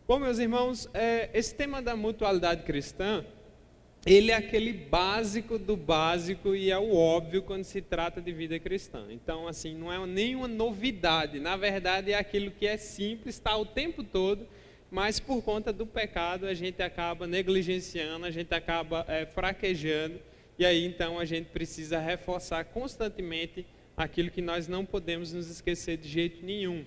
Bom, meus irmãos, esse tema da mutualidade cristã, ele é aquele básico do básico e é o óbvio quando se trata de vida cristã. Então, assim, não é nenhuma novidade. Na verdade, é aquilo que é simples, está o tempo todo, mas por conta do pecado a gente acaba negligenciando, a gente acaba fraquejando. E aí, então, a gente precisa reforçar constantemente aquilo que nós não podemos nos esquecer de jeito nenhum.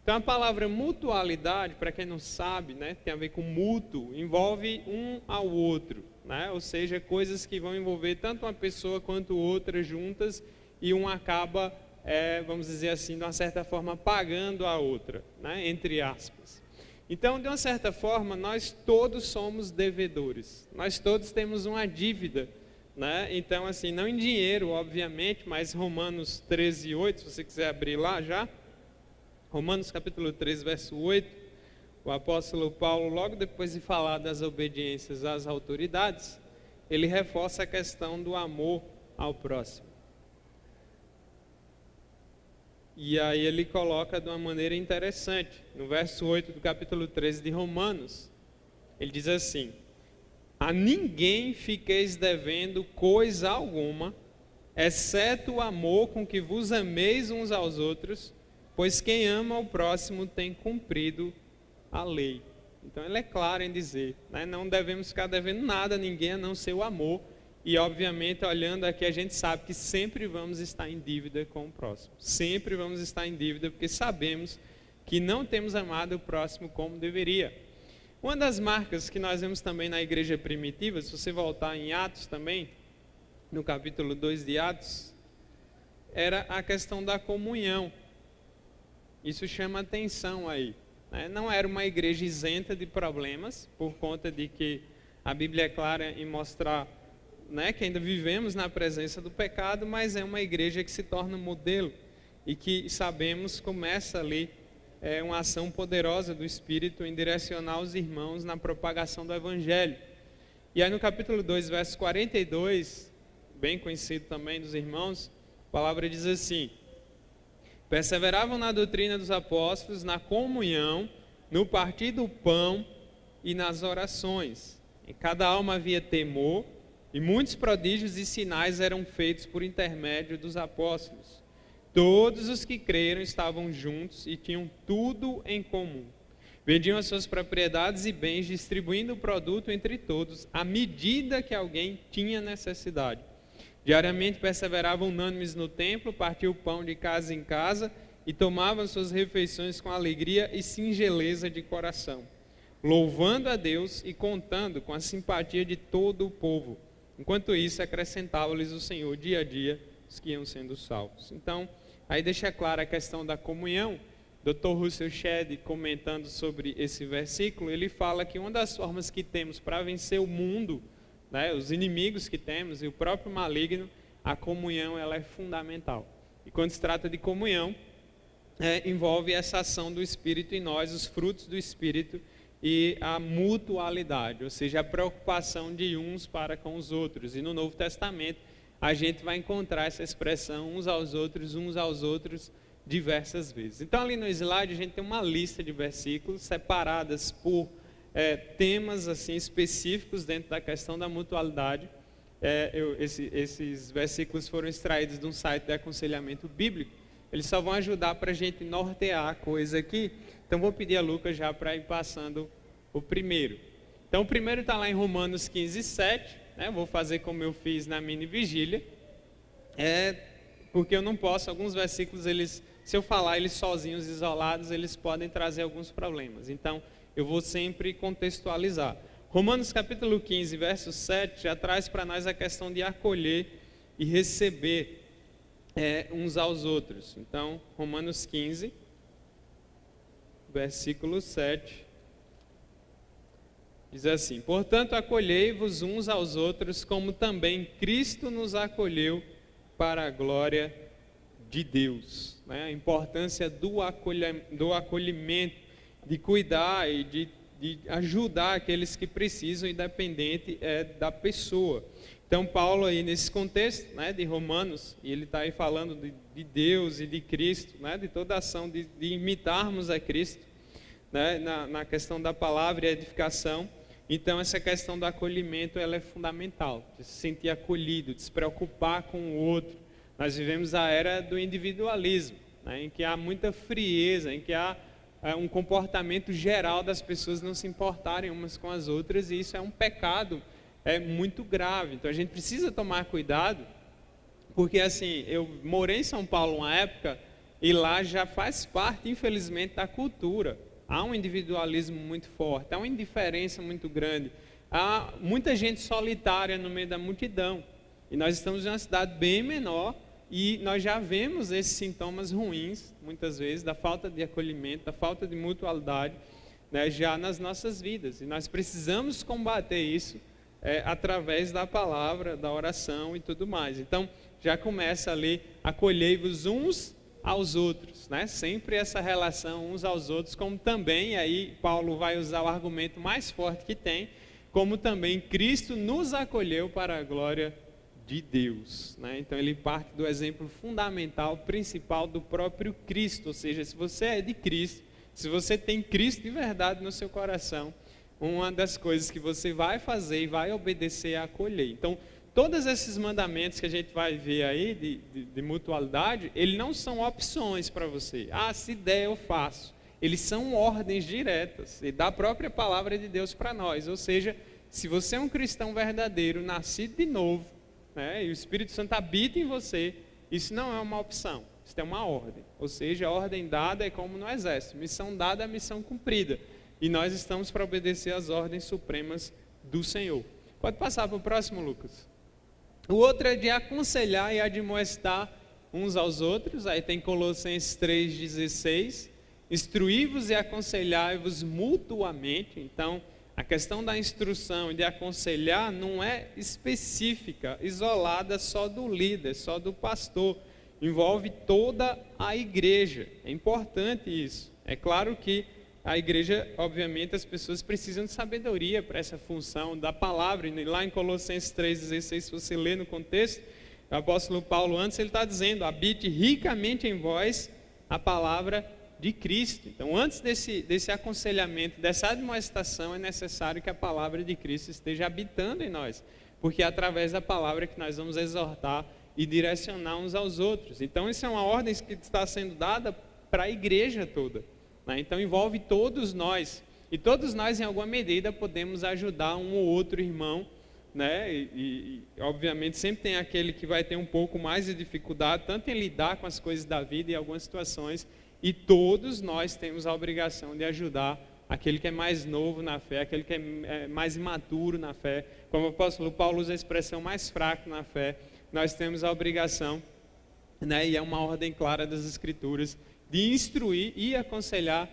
Então, a palavra mutualidade, para quem não sabe, né, tem a ver com mútuo, envolve um ao outro, né? Ou seja, coisas que vão envolver tanto uma pessoa quanto outra juntas e um acaba, vamos dizer assim, de uma certa forma, pagando a outra, né, entre aspas. Então, de uma certa forma, nós todos somos devedores, nós todos temos uma dívida, né? Então, assim, não em dinheiro, obviamente, mas Romanos 13:8, se você quiser abrir lá já, Romanos capítulo 3, verso 8, o apóstolo Paulo, logo depois de falar das obediências às autoridades, ele reforça a questão do amor ao próximo. E aí ele coloca de uma maneira interessante, no verso 8 do capítulo 13 de Romanos, ele diz assim: a ninguém fiqueis devendo coisa alguma, exceto o amor com que vos ameis uns aos outros, pois quem ama o próximo tem cumprido a lei. Então ele é claro em dizer, né, não devemos ficar devendo nada a ninguém a não ser o amor. E obviamente, olhando aqui, a gente sabe que sempre vamos estar em dívida com o próximo. Sempre vamos estar em dívida, porque sabemos que não temos amado o próximo como deveria. Uma das marcas que nós vemos também na igreja primitiva, se você voltar em Atos também, no capítulo 2 de Atos, era a questão da comunhão. Isso chama atenção aí, né? Não era uma igreja isenta de problemas, por conta de que a Bíblia é clara em mostrar, né, que ainda vivemos na presença do pecado, mas é uma igreja que se torna modelo e que sabemos começa ali uma ação poderosa do Espírito em direcionar os irmãos na propagação do Evangelho. E aí no capítulo 2, verso 42, bem conhecido também dos irmãos, a palavra diz assim: perseveravam na doutrina dos apóstolos, na comunhão, no partir do pão e nas orações. Em cada alma havia temor, e muitos prodígios e sinais eram feitos por intermédio dos apóstolos. Todos os que creram estavam juntos e tinham tudo em comum. Vendiam as suas propriedades e bens, distribuindo o produto entre todos, à medida que alguém tinha necessidade. Diariamente perseveravam unânimes no templo, partiam o pão de casa em casa e tomavam suas refeições com alegria e singeleza de coração, louvando a Deus e contando com a simpatia de todo o povo. Enquanto isso, acrescentava-lhes o Senhor dia a dia os que iam sendo salvos. Então, aí deixa clara a questão da comunhão. Dr. Russell Shedd, comentando sobre esse versículo, ele fala que uma das formas que temos para vencer o mundo, né, os inimigos que temos e o próprio maligno, a comunhão ela é fundamental. E quando se trata de comunhão, envolve essa ação do Espírito em nós, os frutos do Espírito e a mutualidade, ou seja, a preocupação de uns para com os outros. E no Novo Testamento a gente vai encontrar essa expressão uns aos outros diversas vezes. Então ali no slide a gente tem uma lista de versículos separadas por temas assim específicos dentro da questão da mutualidade. Esses versículos foram extraídos de um site de aconselhamento bíblico. Eles só vão ajudar para a gente nortear a coisa aqui. Então vou pedir a Lucas já para ir passando o primeiro. Então o primeiro está lá em Romanos 15:7, né? Vou fazer como eu fiz na mini vigília. Porque eu não posso, alguns versículos, se eu falar eles sozinhos, isolados, eles podem trazer alguns problemas. Então eu vou sempre contextualizar. Romanos capítulo 15, verso 7, já traz para nós a questão de acolher e receber uns aos outros. Então, Romanos 15, versículo 7, diz assim: portanto, acolhei-vos uns aos outros, como também Cristo nos acolheu para a glória de Deus. Né? A importância do acolhimento, de cuidar e de ajudar aqueles que precisam, independente da pessoa. Então Paulo aí nesse contexto, né, de Romanos, e ele está aí falando de Deus e de Cristo, né, de toda a ação de imitarmos a Cristo, né, na questão da palavra e edificação. Então, essa questão do acolhimento ela é fundamental, de se sentir acolhido, de se preocupar com o outro. Nós vivemos a era do individualismo, né, em que há muita frieza, em que há um comportamento geral das pessoas não se importarem umas com as outras, e isso é um pecado muito grave. Então, a gente precisa tomar cuidado, porque assim, eu morei em São Paulo uma época, e lá já faz parte, infelizmente, da cultura. Há um individualismo muito forte, há uma indiferença muito grande, há muita gente solitária no meio da multidão. E nós estamos em uma cidade bem menor e nós já vemos esses sintomas ruins, muitas vezes, da falta de acolhimento, da falta de mutualidade, né, já nas nossas vidas. E nós precisamos combater isso através da palavra, da oração e tudo mais. Então, já começa ali, acolhei-vos uns aos outros, né? Sempre essa relação uns aos outros, como também, aí Paulo vai usar o argumento mais forte que tem, como também Cristo nos acolheu para a glória de Deus, né? Então ele parte do exemplo fundamental, principal do próprio Cristo, ou seja, se você é de Cristo, se você tem Cristo de verdade no seu coração, uma das coisas que você vai fazer e vai obedecer é acolher. Então, todos esses mandamentos que a gente vai ver aí, de mutualidade, eles não são opções para você. Ah, se der eu faço. Eles são ordens diretas, e da própria palavra de Deus para nós. Ou seja, se você é um cristão verdadeiro, nascido de novo, né, e o Espírito Santo habita em você, isso não é uma opção, isso é uma ordem. Ou seja, a ordem dada é como no exército, missão dada é missão cumprida. E nós estamos para obedecer às ordens supremas do Senhor. Pode passar para o próximo, Lucas. O outro é de aconselhar e admoestar uns aos outros. Aí tem Colossenses 3,16. Instruí-vos e aconselhai-vos mutuamente. Então, a questão da instrução e de aconselhar não é específica, isolada só do líder, só do pastor. Envolve toda a igreja. É importante isso. É claro que a igreja, obviamente, as pessoas precisam de sabedoria para essa função da palavra. E lá em Colossenses 3,16, se você ler no contexto, o apóstolo Paulo antes, ele está dizendo, habite ricamente em vós a palavra de Cristo. Então, antes desse aconselhamento, dessa admoestação, é necessário que a palavra de Cristo esteja habitando em nós. Porque é através da palavra que nós vamos exortar e direcionar uns aos outros. Então, isso é uma ordem que está sendo dada para a igreja toda. Então envolve todos nós, e todos nós em alguma medida podemos ajudar um ou outro irmão, né? E obviamente sempre tem aquele que vai ter um pouco mais de dificuldade, tanto em lidar com as coisas da vida e algumas situações, e todos nós temos a obrigação de ajudar aquele que é mais novo na fé, aquele que é mais imaturo na fé, como o apóstolo Paulo usa a expressão mais fraco na fé, nós temos a obrigação, né? E é uma ordem clara das Escrituras, de instruir e aconselhar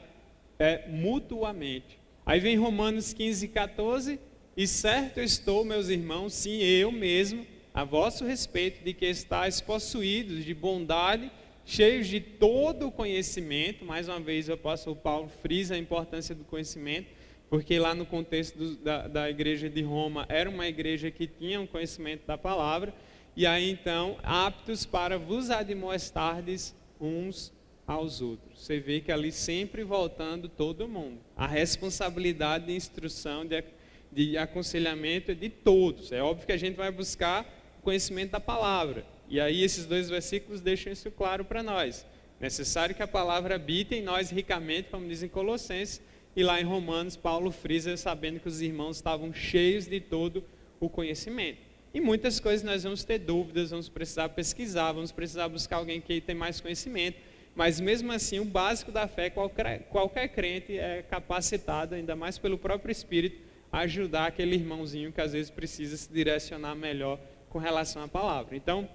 mutuamente. Aí vem Romanos 15:14, e certo estou, meus irmãos, sim, eu mesmo, a vosso respeito, de que estáis possuídos de bondade, cheios de todo o conhecimento. Mais uma vez o apóstolo Paulo frisa a importância do conhecimento, porque lá no contexto da igreja de Roma, era uma igreja que tinha um conhecimento da palavra, e aí então, aptos para vos admoestardes uns aos outros. Você vê que ali sempre voltando todo mundo. A responsabilidade de instrução, de aconselhamento é de todos. É óbvio que a gente vai buscar o conhecimento da palavra. E aí esses dois versículos deixam isso claro para nós. Necessário que a palavra habite em nós ricamente, como diz em Colossenses, e lá em Romanos, Paulo frisa, sabendo que os irmãos estavam cheios de todo o conhecimento. E muitas coisas nós vamos ter dúvidas, vamos precisar pesquisar, vamos precisar buscar alguém que tem mais conhecimento. Mas mesmo assim, o básico da fé, qualquer crente é capacitado, ainda mais pelo próprio Espírito, a ajudar aquele irmãozinho que às vezes precisa se direcionar melhor com relação à palavra. Então,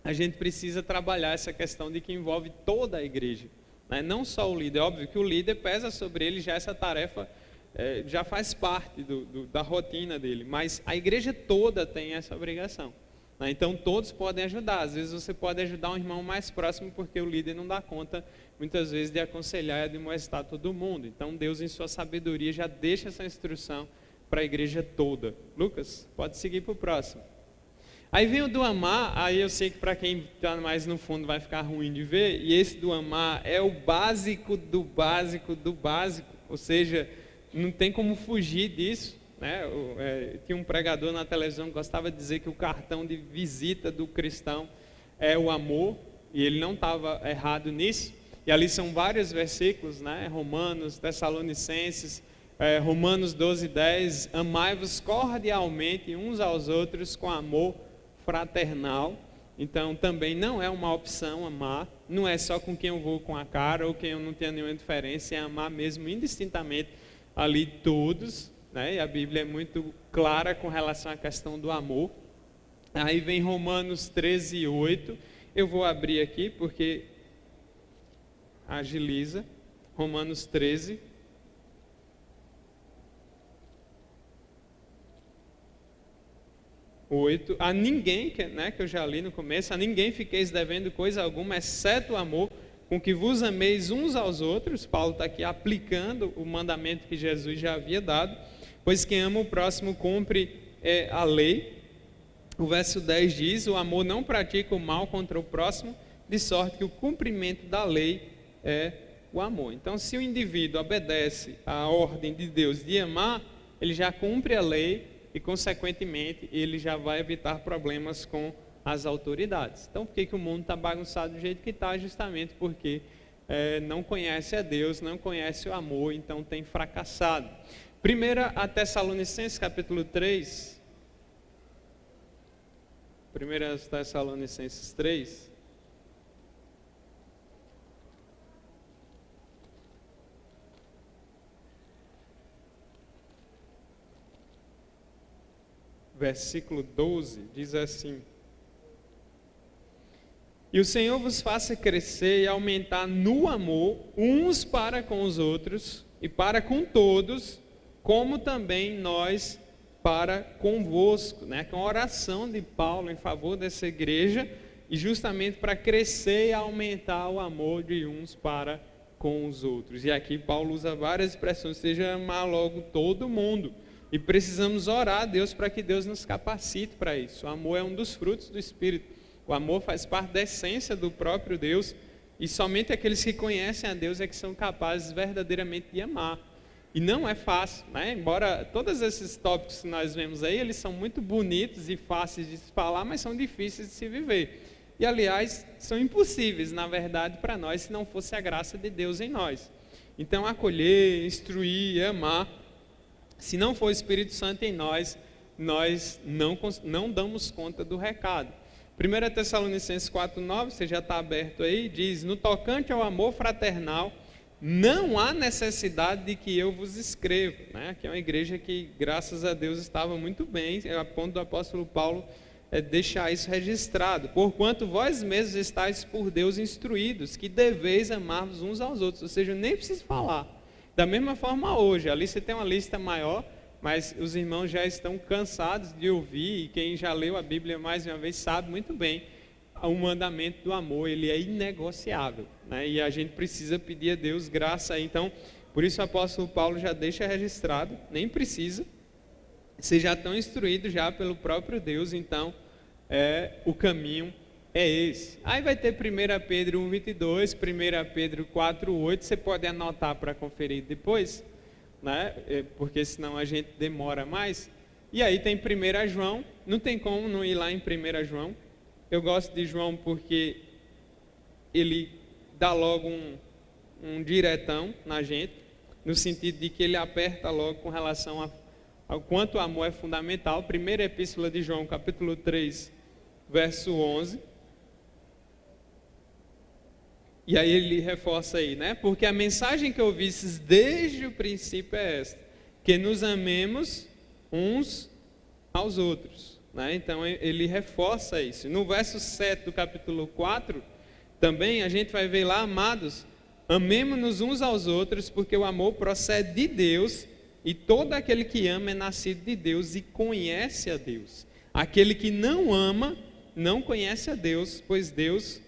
a gente precisa trabalhar essa questão de que envolve toda a igreja, né? Não só o líder. É óbvio que o líder pesa sobre ele, já essa tarefa já faz parte da rotina dele, mas a igreja toda tem essa obrigação. Então todos podem ajudar. Às vezes você pode ajudar um irmão mais próximo, porque o líder não dá conta muitas vezes de aconselhar e admoestar todo mundo. Então Deus em sua sabedoria já deixa essa instrução para a igreja toda. Lucas, pode seguir para o próximo. Aí vem o do amar. Aí eu sei que para quem está mais no fundo vai ficar ruim de ver, e esse do amar é o básico do básico do básico. ou seja, não tem como fugir disso, né? Tinha um pregador na televisão que gostava de dizer que o cartão de visita do cristão é o amor, e ele não estava errado nisso. E ali são vários versículos, né? Romanos, Tessalonicenses, Romanos 12:10, amai-vos cordialmente uns aos outros com amor fraternal. Então também não é uma opção amar, não é só com quem eu vou com a cara ou quem eu não tenho nenhuma diferença, é amar mesmo indistintamente ali todos, né? E a Bíblia é muito clara com relação à questão do amor. Aí vem Romanos 13:8, eu vou abrir aqui porque agiliza, Romanos 13. A ninguém, né, que eu já li no começo, a ninguém fiqueis devendo coisa alguma, exceto o amor, com que vos ameis uns aos outros. Paulo está aqui aplicando o mandamento que Jesus já havia dado, pois quem ama o próximo cumpre a lei. O verso 10 diz, o amor não pratica o mal contra o próximo, de sorte que o cumprimento da lei é o amor. Então, se o indivíduo obedece à ordem de Deus de amar, ele já cumpre a lei, e, consequentemente, ele já vai evitar problemas com as autoridades. Então, por que o mundo está bagunçado do jeito que está? Justamente porque não conhece a Deus, não conhece o amor, então tem fracassado. 1 Tessalonicenses, capítulo 3. 1 Tessalonicenses 3. Versículo 12, diz assim: e o Senhor vos faça crescer e aumentar no amor uns para com os outros e para com todos, como também nós para convosco, né? Com a oração de Paulo em favor dessa igreja, e justamente para crescer e aumentar o amor de uns para com os outros. E aqui Paulo usa várias expressões, seja amar logo todo mundo. E precisamos orar a Deus para que Deus nos capacite para isso. O amor é um dos frutos do Espírito. O amor faz parte da essência do próprio Deus. E somente aqueles que conhecem a Deus é que são capazes verdadeiramente de amar. E não é fácil, né? Embora todos esses tópicos que nós vemos aí, eles são muito bonitos e fáceis de se falar, mas são difíceis de se viver. E, aliás, são impossíveis, na verdade, para nós, se não fosse a graça de Deus em nós. Então, acolher, instruir, amar, se não for o Espírito Santo em nós, nós não damos conta do recado. 1 Tessalonicenses 4:9, você já está aberto aí, diz, no tocante ao amor fraternal, não há necessidade de que eu vos escreva. Né? Aqui é uma igreja que, graças a Deus, estava muito bem, a ponto do apóstolo Paulo deixar isso registrado. Porquanto vós mesmos estáis por Deus instruídos, que deveis amar-vos uns aos outros. Ou seja, eu nem preciso falar. Da mesma forma hoje, ali você tem uma lista maior, mas os irmãos já estão cansados de ouvir, e quem já leu a Bíblia mais uma vez sabe muito bem, o mandamento do amor, ele é inegociável, né? E a gente precisa pedir a Deus graça. Então, por isso o apóstolo Paulo já deixa registrado, nem precisa, vocês já estão instruídos já pelo próprio Deus, então o caminho é esse. Aí vai ter 1 Pedro 1:22, 1 Pedro 4:8, você pode anotar para conferir depois, né? Porque senão a gente demora mais. E aí tem 1 João, não tem como não ir lá em 1 João. Eu gosto de João porque ele dá logo um diretão na gente, no sentido de que ele aperta logo com relação ao quanto o amor é fundamental. Primeira Epístola de João, capítulo 3, verso 11. E aí ele reforça aí, né? Porque a mensagem que ouvistes desde o princípio é esta, que nos amemos uns aos outros, né? Então ele reforça isso. No verso 7 do capítulo 4, também a gente vai ver lá, amados, amemo-nos uns aos outros, porque o amor procede de Deus, e todo aquele que ama é nascido de Deus e conhece a Deus. Aquele que não ama, não conhece a Deus, pois Deus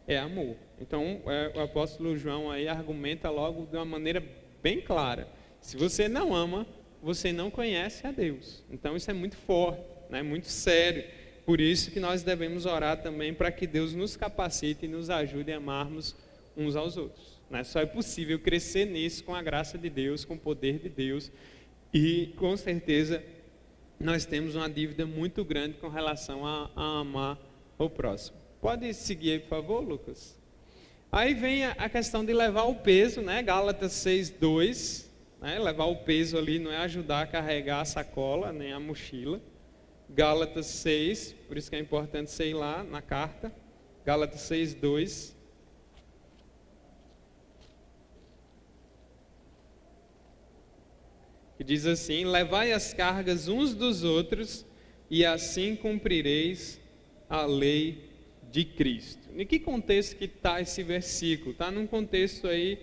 é amor. Então, o apóstolo João aí argumenta logo de uma maneira bem clara. Se você não ama, você não conhece a Deus. Então, isso é muito forte, né? Muito sério. Por isso que nós devemos orar também para que Deus nos capacite e nos ajude a amarmos uns aos outros. né? Só é possível crescer nisso com a graça de Deus, com o poder de Deus. E, com certeza, nós temos uma dívida muito grande com relação a amar o próximo. Pode seguir aí, por favor, Lucas? Aí vem a questão de levar o peso, né? Gálatas 6:2, né? Levar o peso ali não é ajudar a carregar a sacola, nem a mochila. Gálatas 6, por isso que é importante você ir lá na carta. Gálatas 6:2. Que diz assim: levai as cargas uns dos outros, e assim cumprireis a lei de Cristo. Em que contexto que está esse versículo? Está num contexto aí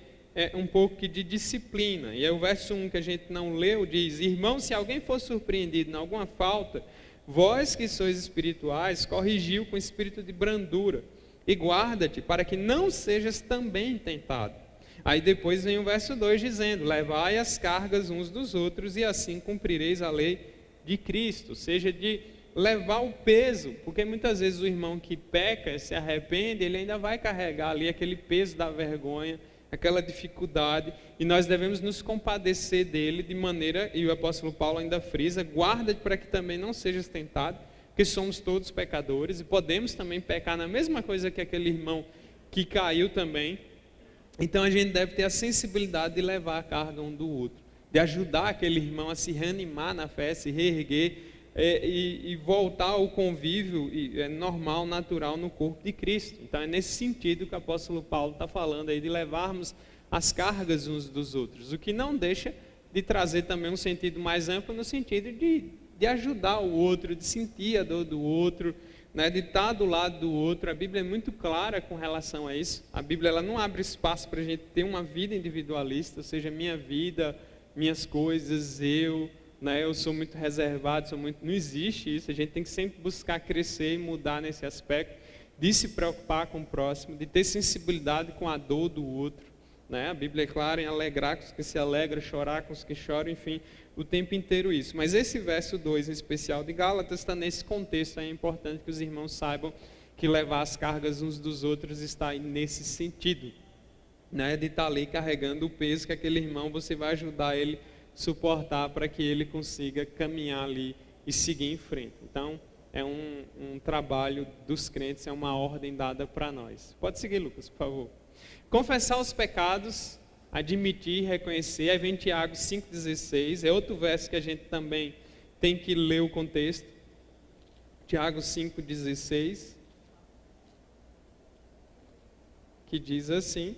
um pouco de disciplina. E aí o verso 1 que a gente não leu diz: irmão, se alguém for surpreendido em alguma falta, vós que sois espirituais, corrigiu com espírito de brandura, e guarda-te para que não sejas também tentado. Aí depois vem o verso 2 dizendo: levai as cargas uns dos outros, e assim cumprireis a lei de Cristo. Ou seja, de levar o peso, porque muitas vezes o irmão que peca, se arrepende, ele ainda vai carregar ali aquele peso da vergonha, aquela dificuldade, e nós devemos nos compadecer dele de maneira, e o apóstolo Paulo ainda frisa, guarda-te para que também não sejas tentado, porque somos todos pecadores, e podemos também pecar na mesma coisa que aquele irmão que caiu também. Então a gente deve ter a sensibilidade de levar a carga um do outro, de ajudar aquele irmão a se reanimar na fé, se reerguer, e voltar ao convívio normal, natural no corpo de Cristo. Então é nesse sentido que o apóstolo Paulo está falando aí, de levarmos as cargas uns dos outros, o que não deixa de trazer também um sentido mais amplo, no sentido de ajudar o outro, de sentir a dor do outro, né, de estar do lado do outro. A Bíblia é muito clara com relação a isso. A Bíblia ela não abre espaço para a gente ter uma vida individualista, ou seja, minha vida, minhas coisas, eu sou muito reservado, não existe isso. A gente tem que sempre buscar crescer e mudar nesse aspecto, de se preocupar com o próximo, de ter sensibilidade com a dor do outro, né? A Bíblia é clara em alegrar com os que se alegram, chorar com os que choram, enfim, o tempo inteiro isso. Mas esse verso 2 em especial de Gálatas está nesse contexto. É importante que os irmãos saibam que levar as cargas uns dos outros está aí nesse sentido, né? De estar ali carregando o peso que aquele irmão, você vai ajudar ele suportar para que ele consiga caminhar ali e seguir em frente. Então, é um trabalho dos crentes, é uma ordem dada para nós. Pode seguir, Lucas, por favor. Confessar os pecados, admitir, reconhecer. Aí vem Tiago 5,16, é outro verso que a gente também tem que ler o contexto. Tiago 5,16, que diz assim: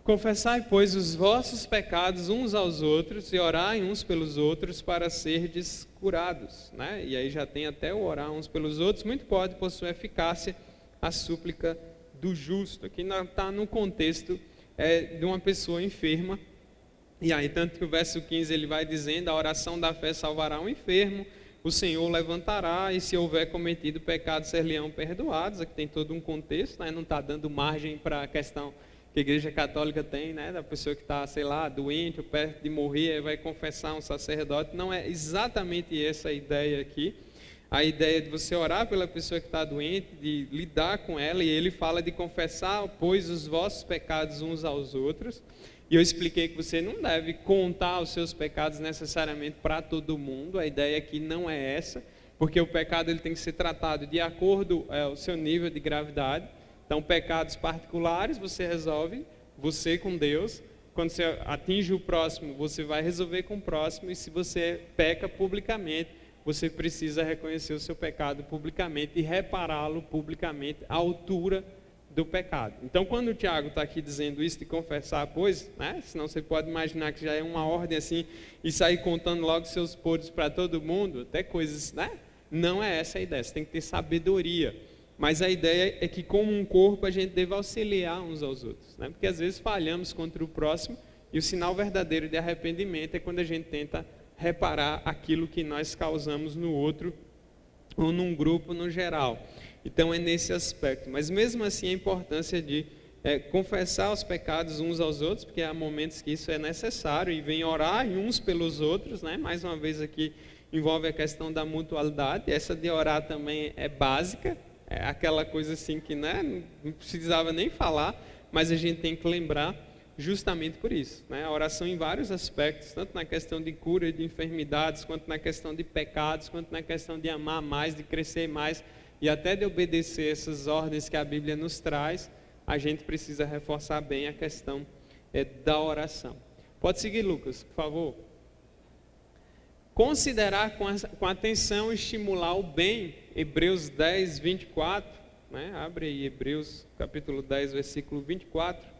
confessai, pois, os vossos pecados uns aos outros e orai uns pelos outros para serdes curados, né? E aí já tem até o orar uns pelos outros, muito pode por sua eficácia a súplica do justo. Aqui está no contexto de uma pessoa enferma, e aí tanto que o verso 15 ele vai dizendo: a oração da fé salvará o enfermo, o Senhor levantará, e se houver cometido pecado, ser-lhe-ão perdoados. Aqui tem todo um contexto, né? Não está dando margem para a questão que a Igreja Católica tem, né, da pessoa que está, doente ou perto de morrer, vai confessar um sacerdote. Não é exatamente essa a ideia aqui. A ideia de você orar pela pessoa que está doente, de lidar com ela, e ele fala de confessar, pois, os vossos pecados uns aos outros. E eu expliquei que você não deve contar os seus pecados necessariamente para todo mundo. A ideia aqui não é essa, porque o pecado ele tem que ser tratado de acordo ao seu nível de gravidade. Então, pecados particulares você resolve, você com Deus. Quando você atinge o próximo, você vai resolver com o próximo. E se você peca publicamente, você precisa reconhecer o seu pecado publicamente e repará-lo publicamente à altura do pecado. Então, quando o Tiago está aqui dizendo isso de confessar, pois, né? Senão você pode imaginar que já é uma ordem assim, e sair contando logo seus podres para todo mundo, até coisas, né? Não é essa a ideia, você tem que ter sabedoria. Mas a ideia é que, como um corpo, a gente deve auxiliar uns aos outros, né? Porque às vezes falhamos contra o próximo, e o sinal verdadeiro de arrependimento é quando a gente tenta reparar aquilo que nós causamos no outro, ou num grupo no geral. Então é nesse aspecto. Mas mesmo assim a importância de confessar os pecados uns aos outros, porque há momentos que isso é necessário, e vem orar uns pelos outros, né? Mais uma vez aqui envolve a questão da mutualidade. Essa de orar também é básica. É aquela coisa assim que, né, não precisava nem falar, mas a gente tem que lembrar justamente por isso, né? A oração em vários aspectos, tanto na questão de cura de enfermidades, quanto na questão de pecados, quanto na questão de amar mais, de crescer mais e até de obedecer essas ordens que a Bíblia nos traz, a gente precisa reforçar bem a questão da oração. Pode seguir, Lucas, por favor. Considerar com atenção e estimular o bem, Hebreus 10, 24, né? Abre aí Hebreus capítulo 10, versículo 24.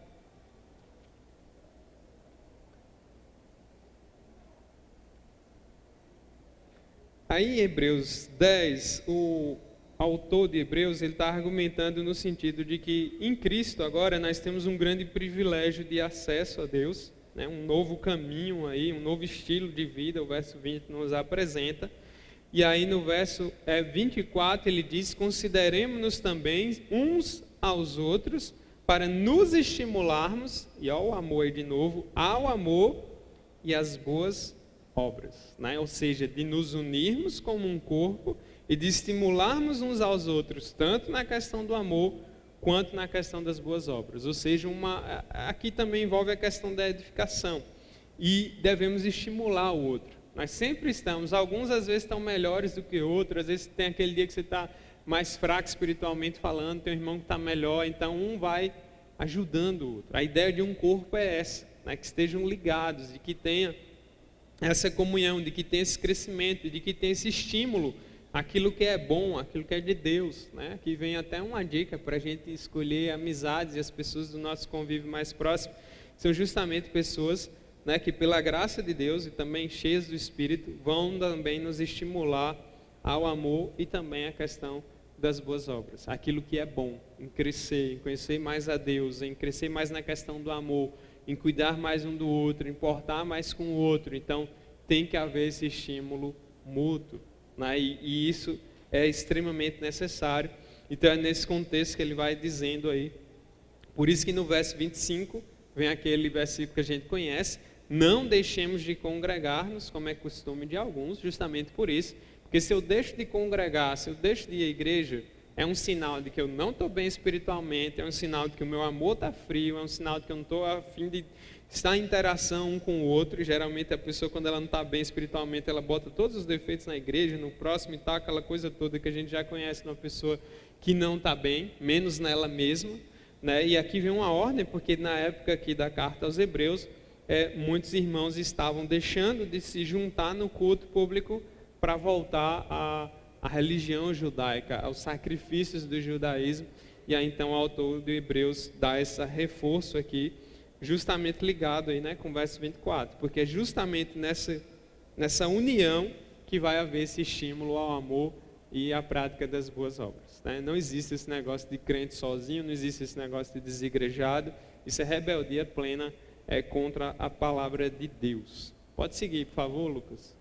Aí em Hebreus 10, o autor de Hebreus ele está argumentando no sentido de que em Cristo agora nós temos um grande privilégio de acesso a Deus, né? Um novo caminho aí, um novo estilo de vida, o verso 20 nos apresenta. E aí no verso 24 ele diz: consideremos-nos também uns aos outros para nos estimularmos, e ao amor aí de novo, ao amor e às boas obras, né? Ou seja, de nos unirmos como um corpo e de estimularmos uns aos outros, tanto na questão do amor, quanto na questão das boas obras. Ou seja, aqui também envolve a questão da edificação, e devemos estimular o outro. Nós sempre estamos, alguns às vezes estão melhores do que outros, às vezes tem aquele dia que você está mais fraco espiritualmente falando, tem um irmão que está melhor, então um vai ajudando o outro. A ideia de um corpo é essa, né? Que estejam ligados e que tenha essa comunhão, de que tem esse crescimento, de que tem esse estímulo, aquilo que é bom, aquilo que é de Deus, né? Aqui vem até uma dica para a gente escolher amizades, e as pessoas do nosso convívio mais próximo são justamente pessoas, né, que pela graça de Deus e também cheias do Espírito, vão também nos estimular ao amor e também à questão das boas obras, aquilo que é bom, em crescer, em conhecer mais a Deus, em crescer mais na questão do amor, em cuidar mais um do outro, importar mais com o outro. Então, tem que haver esse estímulo mútuo, né? E isso é extremamente necessário. Então, é nesse contexto que ele vai dizendo aí. Por isso que no verso 25, vem aquele versículo que a gente conhece: não deixemos de congregar-nos, como é costume de alguns, justamente por isso. Porque se eu deixo de congregar, se eu deixo de ir à igreja, é um sinal de que eu não estou bem espiritualmente, é um sinal de que o meu amor está frio, é um sinal de que eu não estou a fim de estar em interação um com o outro. E geralmente a pessoa, quando ela não está bem espiritualmente, ela bota todos os defeitos na igreja, no próximo e tal, aquela coisa toda que a gente já conhece numa pessoa que não está bem, menos nela mesma, né? E aqui vem uma ordem, porque na época aqui da carta aos Hebreus, muitos irmãos estavam deixando de se juntar no culto público para voltar à religião judaica, aos sacrifícios do judaísmo. E aí então o autor de Hebreus dá esse reforço aqui, justamente ligado aí, né, com o verso 24, porque é justamente nessa união que vai haver esse estímulo ao amor e à prática das boas obras, né? Não existe esse negócio de crente sozinho, não existe esse negócio de desigrejado. Isso é rebeldia plena, contra a palavra de Deus. Pode seguir, por favor, Lucas.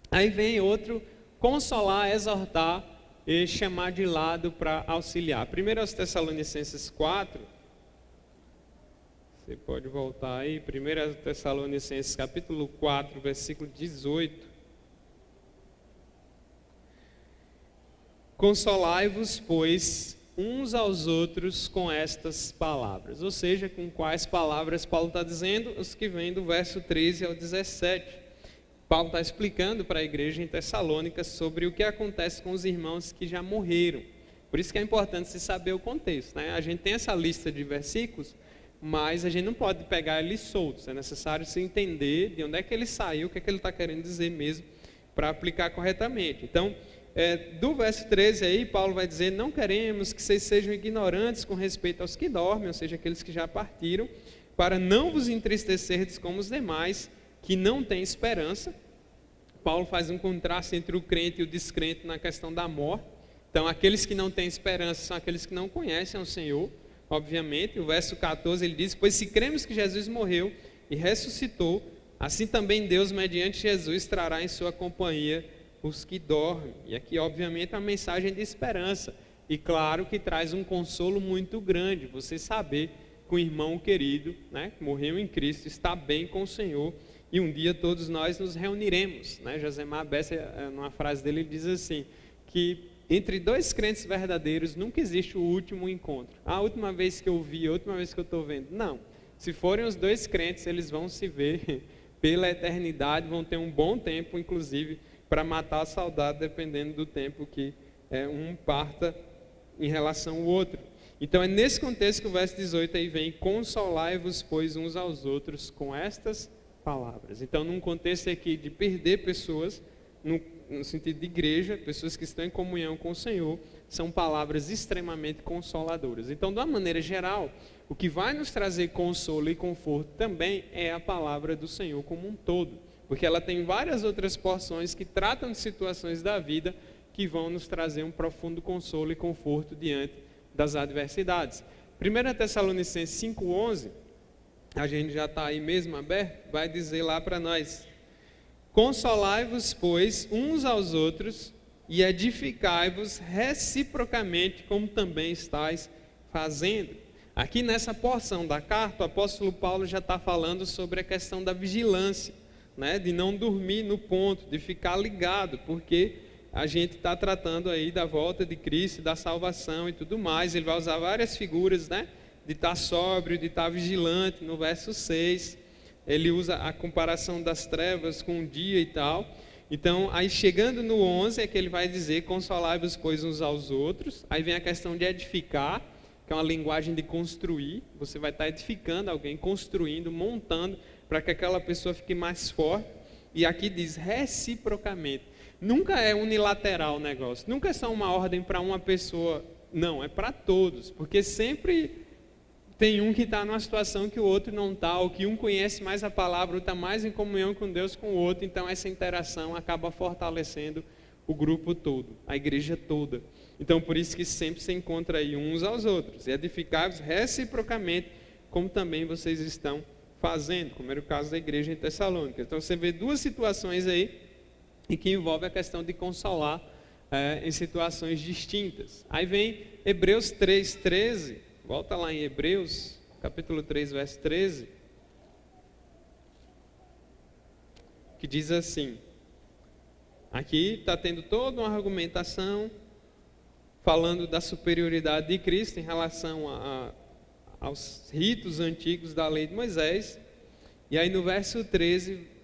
Aí vem outro: consolar, exortar e chamar de lado para auxiliar. Primeiro aos Tessalonicenses 4, você pode voltar aí, 1 Tessalonicenses capítulo 4, versículo 18. Consolai-vos, pois, uns aos outros com estas palavras. Ou seja, com quais palavras Paulo está dizendo? Os que vêm do verso 13 ao 17. Paulo está explicando para a igreja em Tessalônica sobre o que acontece com os irmãos que já morreram. Por isso que é importante se saber o contexto, né? A gente tem essa lista de versículos, mas a gente não pode pegar eles soltos. É necessário se entender de onde é que ele saiu, o que é que ele está querendo dizer mesmo, para aplicar corretamente. Então, do verso 13 aí, Paulo vai dizer: não queremos que vocês sejam ignorantes com respeito aos que dormem, ou seja, aqueles que já partiram, para não vos entristecerdes como os demais, que não têm esperança. Paulo faz um contraste entre o crente e o descrente na questão da morte. Então, aqueles que não têm esperança são aqueles que não conhecem o Senhor, obviamente. O verso 14 ele diz: pois se cremos que Jesus morreu e ressuscitou, assim também Deus, mediante Jesus, trará em sua companhia os que dormem. E aqui, obviamente, a mensagem de esperança. E claro que traz um consolo muito grande, você saber que o irmão querido, né, que morreu em Cristo, está bem com o Senhor, e um dia todos nós nos reuniremos, né? Josemar Bessa, numa frase dele, diz assim, que entre dois crentes verdadeiros nunca existe o último encontro. A última vez que eu vi, a última vez que eu estou vendo. Não. Se forem os dois crentes, eles vão se ver pela eternidade, vão ter um bom tempo, inclusive, para matar a saudade, dependendo do tempo que um parta em relação ao outro. Então é nesse contexto que o verso 18 aí vem: consolai-vos, pois, uns aos outros com estas palavras. Então, num contexto aqui de perder pessoas, no sentido de igreja, pessoas que estão em comunhão com o Senhor, são palavras extremamente consoladoras. Então, de uma maneira geral, o que vai nos trazer consolo e conforto também é a palavra do Senhor como um todo, porque ela tem várias outras porções que tratam de situações da vida que vão nos trazer um profundo consolo e conforto diante das adversidades. 1 Tessalonicenses 5,11, a gente já está aí mesmo aberto, vai dizer lá para nós: consolai-vos, pois, uns aos outros e edificai-vos reciprocamente, como também estáis fazendo. Aqui nessa porção da carta, o apóstolo Paulo já está falando sobre a questão da vigilância, né? De não dormir no ponto, de ficar ligado, porque a gente está tratando aí da volta de Cristo, da salvação e tudo mais. Ele vai usar várias figuras, né? De estar sóbrio, de estar vigilante. No verso 6, ele usa a comparação das trevas com o dia e tal. Então, aí chegando no 11, é que ele vai dizer: consolai-vos, pois, uns aos outros. Aí vem a questão de edificar, que é uma linguagem de construir. Você vai estar edificando alguém, construindo, montando, para que aquela pessoa fique mais forte. E aqui diz reciprocamente. Nunca é unilateral o negócio, nunca é só uma ordem para uma pessoa, não, é para todos, porque sempre tem um que está numa situação que o outro não está, ou que um conhece mais a palavra, ou está mais em comunhão com Deus com o outro, então essa interação acaba fortalecendo o grupo todo, a igreja toda. Então por isso que sempre se encontra aí uns aos outros, e edificai-vos reciprocamente, como também vocês estão fazendo, como era o caso da igreja em Tessalônica. Então você vê duas situações aí, e que envolve a questão de consolar em situações distintas. Aí vem Hebreus 3,13, volta lá em Hebreus, capítulo 3, verso 13, que diz assim, aqui está tendo toda uma argumentação, falando da superioridade de Cristo em relação aos ritos antigos da lei de Moisés, e aí no verso 13,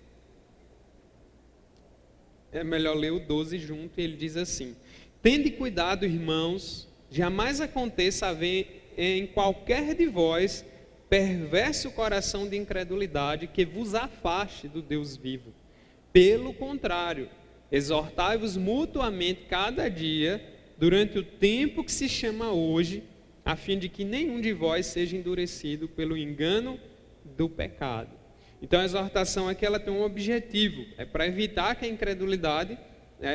é melhor ler o 12 junto, e ele diz assim: tende cuidado, irmãos, jamais aconteça haver em qualquer de vós perverso coração de incredulidade que vos afaste do Deus vivo. Pelo contrário, exortai-vos mutuamente cada dia, durante o tempo que se chama hoje, a fim de que nenhum de vós seja endurecido pelo engano do pecado. Então a exortação aqui ela tem um objetivo, é para evitar que a incredulidade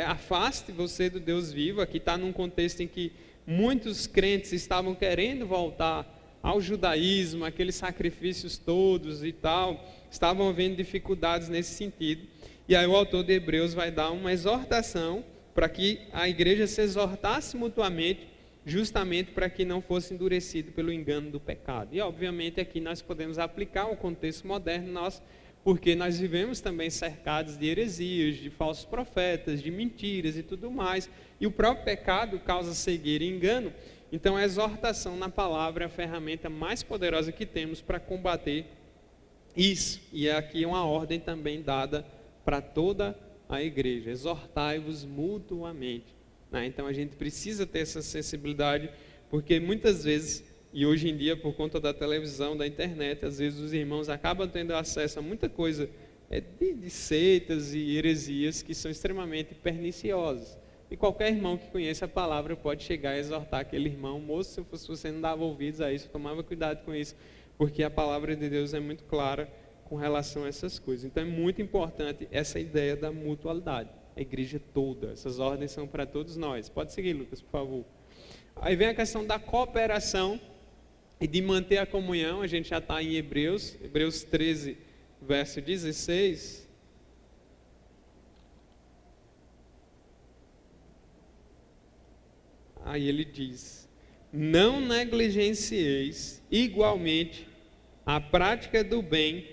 afaste você do Deus vivo. Aqui está num contexto em que muitos crentes estavam querendo voltar ao judaísmo, aqueles sacrifícios todos e tal, estavam havendo dificuldades nesse sentido. E aí o autor de Hebreus vai dar uma exortação para que a igreja se exortasse mutuamente, justamente para que não fosse endurecido pelo engano do pecado. E obviamente aqui nós podemos aplicar o contexto moderno nosso, porque nós vivemos também cercados de heresias, de falsos profetas, de mentiras e tudo mais, e o próprio pecado causa cegueira e engano. Então a exortação na palavra é a ferramenta mais poderosa que temos para combater isso, e aqui é uma ordem também dada para toda a igreja: exortai-vos mutuamente. Então a gente precisa ter essa sensibilidade, porque muitas vezes, e hoje em dia por conta da televisão, da internet, às vezes os irmãos acabam tendo acesso a muita coisa de seitas e heresias que são extremamente perniciosas. E qualquer irmão que conheça a palavra pode chegar e exortar aquele irmão: moço, se fosse você não dava ouvidos a isso, tomava cuidado com isso, porque a palavra de Deus é muito clara com relação a essas coisas. Então é muito importante essa ideia da mutualidade. A igreja toda, essas ordens são para todos nós. Pode seguir, Lucas, por favor. Aí vem a questão da cooperação e de manter a comunhão. A gente já está em Hebreus 13, verso 16. Aí ele diz: não negligencieis igualmente a prática do bem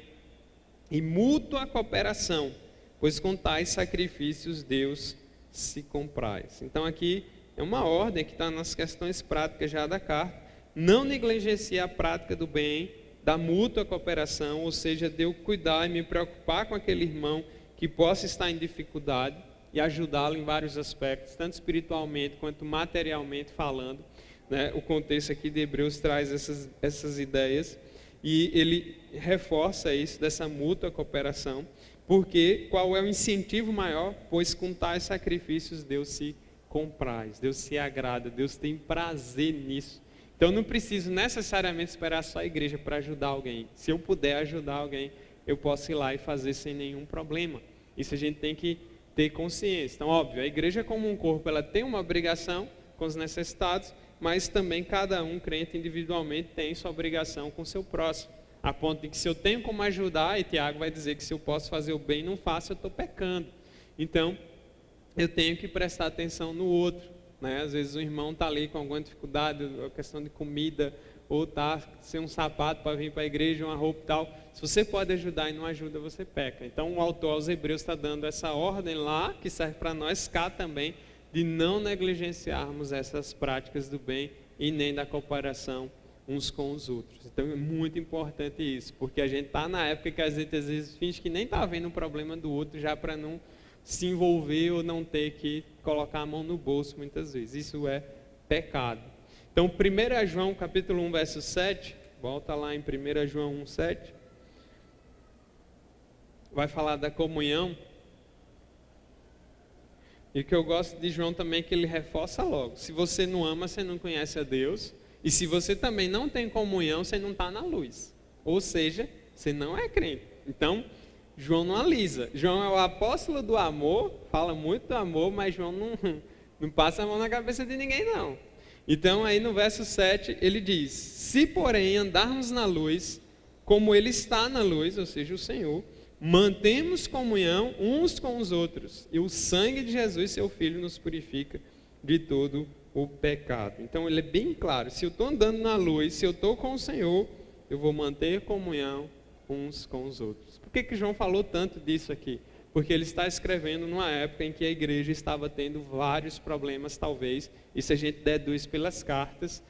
e mútua cooperação, pois com tais sacrifícios Deus se compraz. Então aqui é uma ordem que está nas questões práticas já da carta. Não negligencie a prática do bem, da mútua cooperação, ou seja, de eu cuidar e me preocupar com aquele irmão que possa estar em dificuldade e ajudá-lo em vários aspectos, tanto espiritualmente quanto materialmente falando. Né? O contexto aqui de Hebreus traz essas ideias e ele reforça isso, dessa mútua cooperação, porque qual é o incentivo maior? Pois com tais sacrifícios Deus se compraz, Deus se agrada, Deus tem prazer nisso. Então não preciso necessariamente esperar só a igreja para ajudar alguém. Se eu puder ajudar alguém, eu posso ir lá e fazer sem nenhum problema. Isso a gente tem que ter consciência. Então, óbvio, a igreja como um corpo, ela tem uma obrigação com os necessitados, mas também cada um crente individualmente tem sua obrigação com o seu próximo. A ponto de que se eu tenho como ajudar, e Tiago vai dizer que se eu posso fazer o bem e não faço, eu estou pecando. Então, eu tenho que prestar atenção no outro. Né? Às vezes o irmão está ali com alguma dificuldade, a questão de comida, ou está sem um sapato para vir para a igreja, uma roupa e tal. Se você pode ajudar e não ajuda, você peca. Então o autor aos Hebreus está dando essa ordem lá, que serve para nós cá também, de não negligenciarmos essas práticas do bem e nem da cooperação uns com os outros. Então é muito importante isso, porque a gente está na época que a gente às vezes finge que nem está vendo o problema do outro, já para não se envolver ou não ter que colocar a mão no bolso muitas vezes. Isso é pecado. Então 1 João capítulo 1, verso 7, volta lá em 1 João 1, 7, vai falar da comunhão. E o que eu gosto de João também é que ele reforça logo. Se você não ama, você não conhece a Deus. E se você também não tem comunhão, você não está na luz. Ou seja, você não é crente. Então, João não alisa. João é o apóstolo do amor, fala muito do amor, mas João não passa a mão na cabeça de ninguém, não. Então, aí no verso 7, ele diz: se porém andarmos na luz, como ele está na luz, ou seja, o Senhor, mantemos comunhão uns com os outros, e o sangue de Jesus, seu Filho, nos purifica de todo o pecado. Então ele é bem claro: se eu estou andando na luz, se eu estou com o Senhor, eu vou manter comunhão uns com os outros. Por que João falou tanto disso aqui? Porque ele está escrevendo numa época em que a igreja estava tendo vários problemas, talvez, isso a gente deduz pelas cartas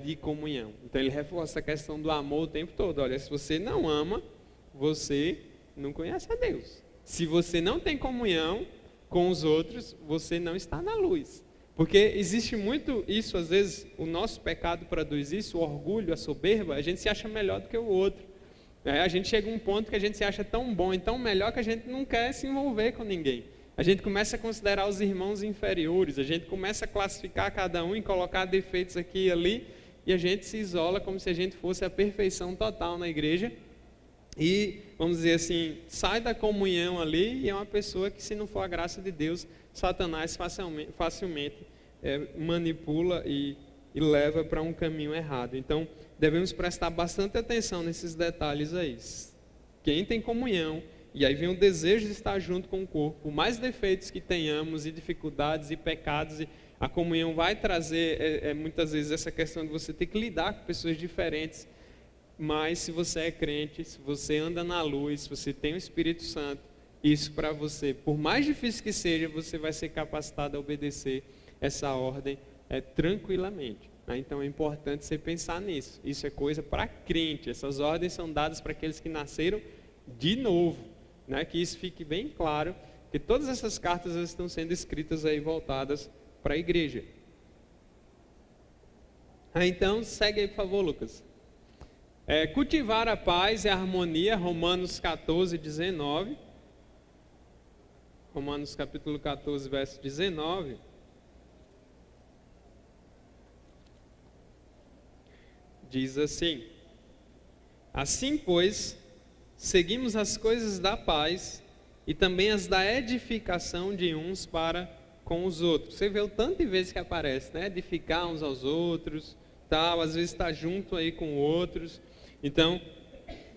de comunhão. Então ele reforça a questão do amor o tempo todo. Olha, se você não ama, você não conhece a Deus. Se você não tem comunhão com os outros, você não está na luz. Porque existe muito isso, às vezes, o nosso pecado produz isso, o orgulho, a soberba, a gente se acha melhor do que o outro. A gente chega a um ponto que a gente se acha tão bom e tão melhor que a gente não quer se envolver com ninguém. A gente começa a considerar os irmãos inferiores, a gente começa a classificar cada um e colocar defeitos aqui e ali, e a gente se isola como se a gente fosse a perfeição total na igreja. E, vamos dizer assim, sai da comunhão ali e é uma pessoa que, se não for a graça de Deus, Satanás facilmente manipula e leva para um caminho errado. Então, devemos prestar bastante atenção nesses detalhes aí. Quem tem comunhão, e aí vem o desejo de estar junto com o corpo, por mais defeitos que tenhamos, e dificuldades, e pecados, a comunhão vai trazer, muitas vezes, essa questão de você ter que lidar com pessoas diferentes. Mas se você é crente, se você anda na luz, se você tem o Espírito Santo, isso para você, por mais difícil que seja, você vai ser capacitado a obedecer essa ordem tranquilamente. Então é importante você pensar nisso. Isso é coisa para crente. Essas ordens são dadas para aqueles que nasceram de novo. Que isso fique bem claro, que todas essas cartas estão sendo escritas aí voltadas para a igreja. Então segue aí, por favor, Lucas. Cultivar a paz e a harmonia, Romanos 14, 19. Romanos capítulo 14, verso 19. Diz assim: assim, pois, seguimos as coisas da paz e também as da edificação de uns para com os outros. Você vê o tanto de vezes que aparece, né? Edificar uns aos outros, tal, às vezes está junto aí com outros. Então,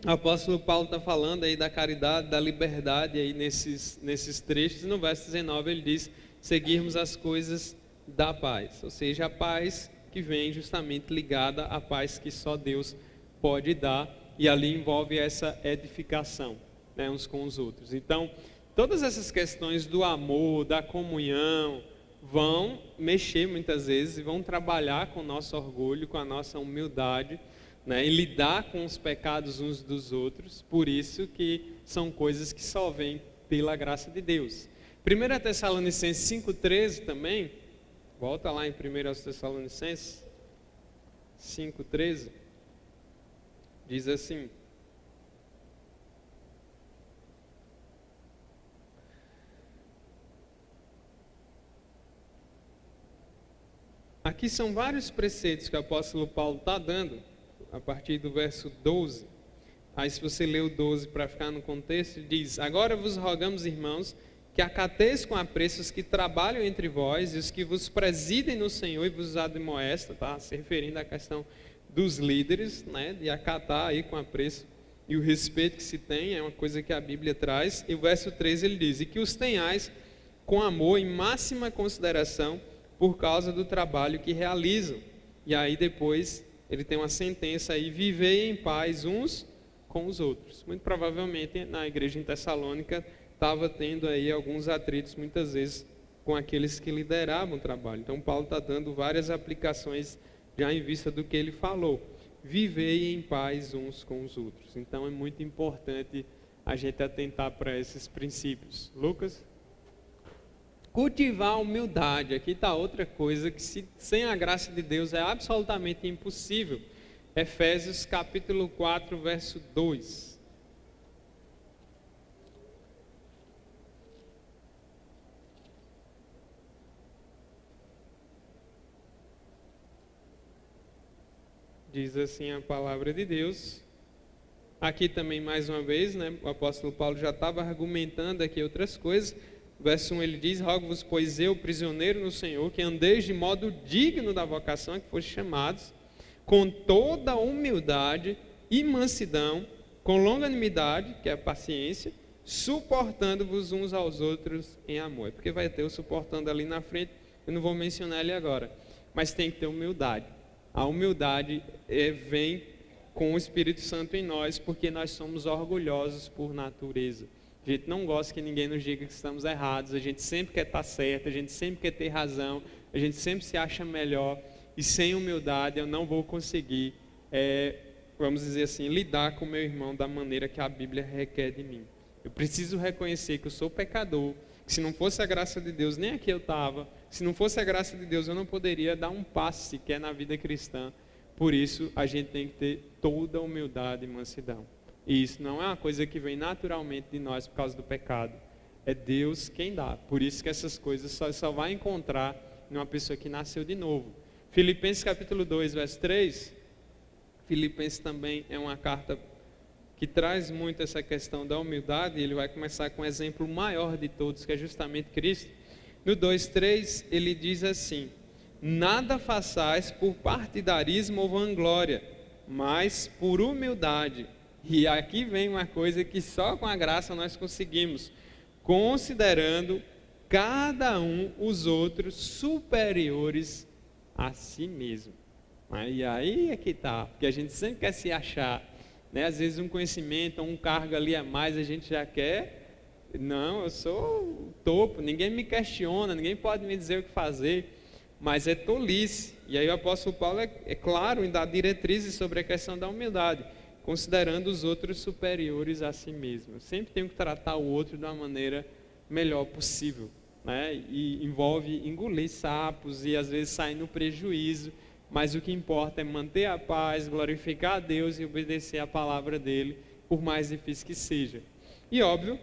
o apóstolo Paulo está falando aí da caridade, da liberdade aí nesses trechos, e no verso 19 ele diz: seguirmos as coisas da paz, ou seja, a paz que vem justamente ligada à paz que só Deus pode dar, e ali envolve essa edificação, uns com os outros. Então, todas essas questões do amor, da comunhão, vão mexer muitas vezes e vão trabalhar com o nosso orgulho, com a nossa humildade, né, e lidar com os pecados uns dos outros. Por isso que são coisas que só vêm pela graça de Deus. 1 Tessalonicenses 5,13 também, volta lá em 1 Tessalonicenses 5,13, diz assim: aqui são vários preceitos que o apóstolo Paulo está dando, a partir do verso 12. Aí se você ler o 12 para ficar no contexto, ele diz: agora vos rogamos, irmãos, que acateis com apreço os que trabalham entre vós e os que vos presidem no Senhor e vos admoestam, tá? Se referindo à questão dos líderes, né? De acatar aí com apreço e o respeito que se tem, é uma coisa que a Bíblia traz. E o verso 13 ele diz: e que os tenhais com amor em máxima consideração por causa do trabalho que realizam. E aí depois ele tem uma sentença aí: vivei em paz uns com os outros. Muito provavelmente na igreja em Tessalônica estava tendo aí alguns atritos muitas vezes com aqueles que lideravam o trabalho. Então Paulo está dando várias aplicações já em vista do que ele falou. Vivei em paz uns com os outros. Então é muito importante a gente atentar para esses princípios. Lucas? Cultivar a humildade. Aqui está outra coisa que sem a graça de Deus é absolutamente impossível. Efésios capítulo 4, verso 2. Diz assim a palavra de Deus. Aqui também mais uma vez, né, o apóstolo Paulo já estava argumentando aqui outras coisas. Verso 1 ele diz: rogo-vos, pois eu, prisioneiro no Senhor, que andeis de modo digno da vocação a que foste chamados, com toda humildade e mansidão, com longanimidade, que é a paciência, suportando-vos uns aos outros em amor. Porque vai ter o suportando ali na frente, eu não vou mencionar ele agora, mas tem que ter humildade. A humildade vem com o Espírito Santo em nós, porque nós somos orgulhosos por natureza. A gente não gosta que ninguém nos diga que estamos errados, a gente sempre quer estar certo, a gente sempre quer ter razão, a gente sempre se acha melhor, e sem humildade eu não vou conseguir, vamos dizer assim, lidar com o meu irmão da maneira que a Bíblia requer de mim. Eu preciso reconhecer que eu sou pecador, que se não fosse a graça de Deus, nem aqui eu estava. Se não fosse a graça de Deus, eu não poderia dar um passo sequer na vida cristã. Por isso, a gente tem que ter toda a humildade e mansidão. E isso não é uma coisa que vem naturalmente de nós por causa do pecado. É Deus quem dá. Por isso que essas coisas só vai encontrar numa pessoa que nasceu de novo. Filipenses capítulo 2, verso 3. Filipenses também é uma carta que traz muito essa questão da humildade. Ele vai começar com o exemplo maior de todos, que é justamente Cristo. No 2:3 ele diz assim: nada façais por partidarismo ou vanglória, mas por humildade. E aqui vem uma coisa que só com a graça nós conseguimos, considerando cada um os outros superiores a si mesmo. E aí é que está, porque a gente sempre quer se achar, né? Às vezes um conhecimento, um cargo ali a mais, a gente já quer. Não, eu sou o topo, ninguém me questiona, ninguém pode me dizer o que fazer, mas é tolice. E aí o apóstolo Paulo é claro em dar diretrizes sobre a questão da humildade, considerando os outros superiores a si mesmo. Eu sempre tenho que tratar o outro de uma maneira melhor possível, né? E envolve engolir sapos e às vezes sair no prejuízo, mas o que importa é manter a paz, glorificar a Deus e obedecer a palavra dele, por mais difícil que seja. E óbvio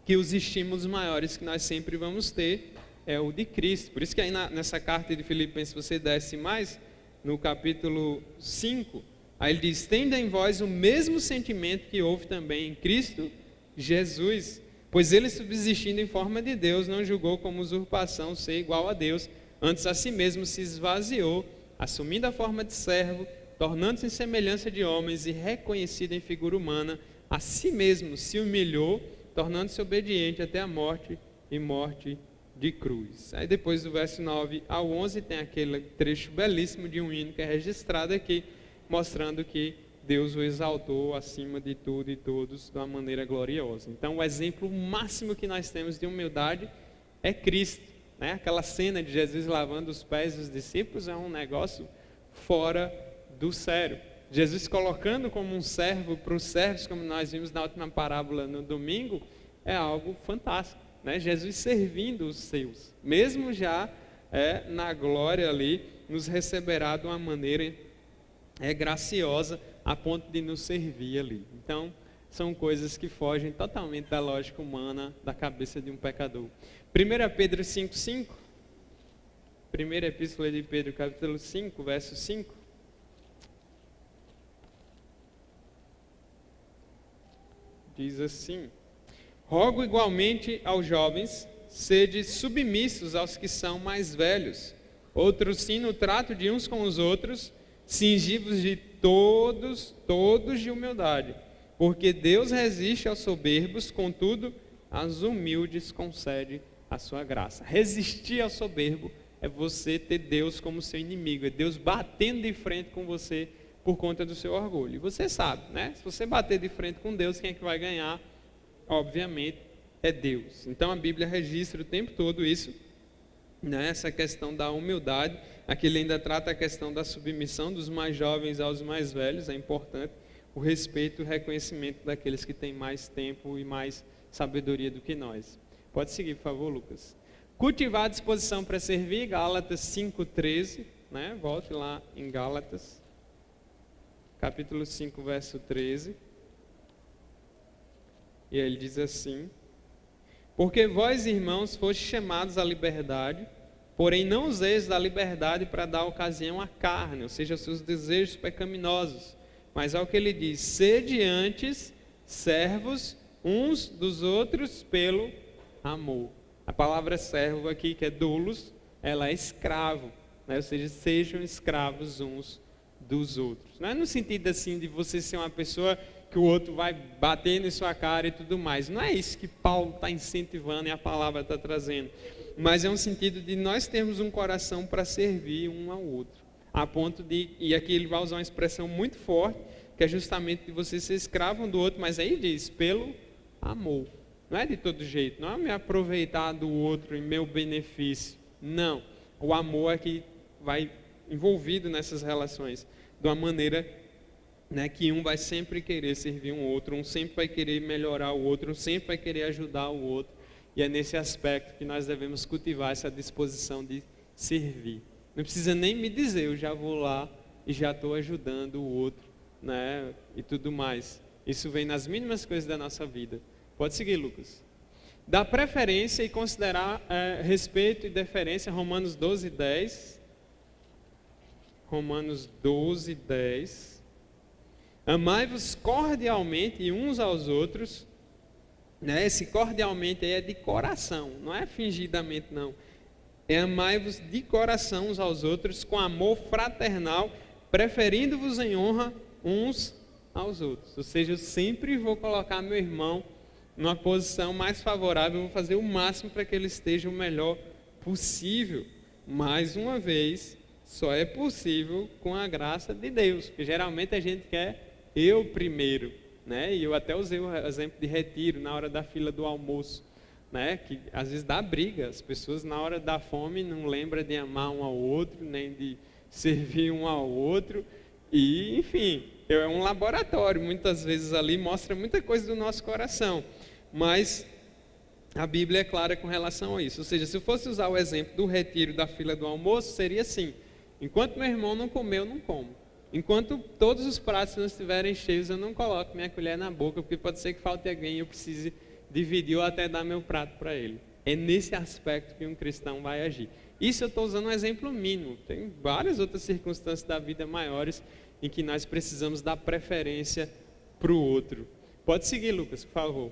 que os estímulos maiores que nós sempre vamos ter é o de Cristo. Por isso que aí nessa carta de Filipenses, se você desce mais, no capítulo 5, aí ele diz: tende em vós o mesmo sentimento que houve também em Cristo Jesus, pois ele, subsistindo em forma de Deus, não julgou como usurpação ser igual a Deus, antes a si mesmo se esvaziou, assumindo a forma de servo, tornando-se em semelhança de homens e reconhecido em figura humana, a si mesmo se humilhou, tornando-se obediente até a morte e morte de cruz. Aí depois do verso 9 ao 11 tem aquele trecho belíssimo de um hino que é registrado aqui, mostrando que Deus o exaltou acima de tudo e todos de uma maneira gloriosa. Então o exemplo máximo que nós temos de humildade é Cristo. né? Aquela cena de Jesus lavando os pés dos discípulos é um negócio fora do sério. Jesus colocando como um servo para os servos, como nós vimos na última parábola no domingo, é algo fantástico, né? Jesus servindo os seus, mesmo já na glória ali, nos receberá de uma maneira graciosa, a ponto de nos servir ali. Então, são coisas que fogem totalmente da lógica humana, da cabeça de um pecador. 1 Pedro 5,5, primeira epístola de Pedro, capítulo 5, verso 5. Diz assim: rogo igualmente aos jovens, sede submissos aos que são mais velhos, outros sim no trato de uns com os outros, cingivos de todos de humildade, porque Deus resiste aos soberbos, contudo, aos humildes concede a sua graça. Resistir ao soberbo é você ter Deus como seu inimigo, é Deus batendo de frente com você por conta do seu orgulho. E você sabe, né? Se você bater de frente com Deus, quem é que vai ganhar? Obviamente é Deus. Então a Bíblia registra o tempo todo isso, né? Essa questão da humildade. Aqui ele ainda trata a questão da submissão dos mais jovens aos mais velhos, é importante. O respeito e o reconhecimento daqueles que têm mais tempo e mais sabedoria do que nós. Pode seguir, por favor, Lucas. Cultivar a disposição para servir, Gálatas 5,13, né? Volte lá em Gálatas, capítulo 5, verso 13. E ele diz assim: porque vós, irmãos, fostes chamados à liberdade, porém não useis da liberdade para dar ocasião à carne, ou seja, aos seus desejos pecaminosos. Mas ao que ele diz: sede antes servos uns dos outros pelo amor. A palavra servo aqui, que é doulos, ela é escravo, né? Ou seja, sejam escravos uns dos outros. Não é no sentido assim de você ser uma pessoa que o outro vai bater na sua cara e tudo mais. Não é isso que Paulo está incentivando e a palavra está trazendo. Mas é um sentido de nós termos um coração para servir um ao outro. A ponto de, e aqui ele vai usar uma expressão muito forte, que é justamente de você ser escravo um do outro, mas aí diz, pelo amor. Não é de todo jeito, não é me aproveitar do outro em meu benefício. Não, o amor é que vai envolvido nessas relações, de uma maneira, né, que um vai sempre querer servir um outro, um sempre vai querer melhorar o outro, um sempre vai querer ajudar o outro. E é nesse aspecto que nós devemos cultivar essa disposição de servir. Não precisa nem me dizer, eu já vou lá e já estou ajudando o outro, né, e tudo mais. Isso vem nas mínimas coisas da nossa vida. Pode seguir, Lucas. Dar preferência e considerar respeito e deferência, Romanos 12, 10. Romanos 12, 10. Amai-vos cordialmente uns aos outros, né? Esse cordialmente aí é de coração, não é fingidamente não. É amai-vos de coração uns aos outros, com amor fraternal, preferindo-vos em honra uns aos outros. Ou seja, eu sempre vou colocar meu irmão numa posição mais favorável, eu vou fazer o máximo para que ele esteja o melhor possível. Mais uma vez, só é possível com a graça de Deus, porque geralmente a gente quer eu primeiro, né? E eu até usei o exemplo de retiro na hora da fila do almoço, né? Que às vezes dá briga, as pessoas na hora da fome não lembram de amar um ao outro, nem de servir um ao outro, e enfim, é um laboratório, muitas vezes ali mostra muita coisa do nosso coração, mas a Bíblia é clara com relação a isso. Ou seja, se eu fosse usar o exemplo do retiro da fila do almoço, seria assim: enquanto meu irmão não comer, eu não como. Enquanto todos os pratos não estiverem cheios, eu não coloco minha colher na boca, porque pode ser que falte alguém e eu precise dividir ou até dar meu prato para ele. É nesse aspecto que um cristão vai agir. Isso eu estou usando um exemplo mínimo. Tem várias outras circunstâncias da vida maiores em que nós precisamos dar preferência para o outro. Pode seguir, Lucas, por favor.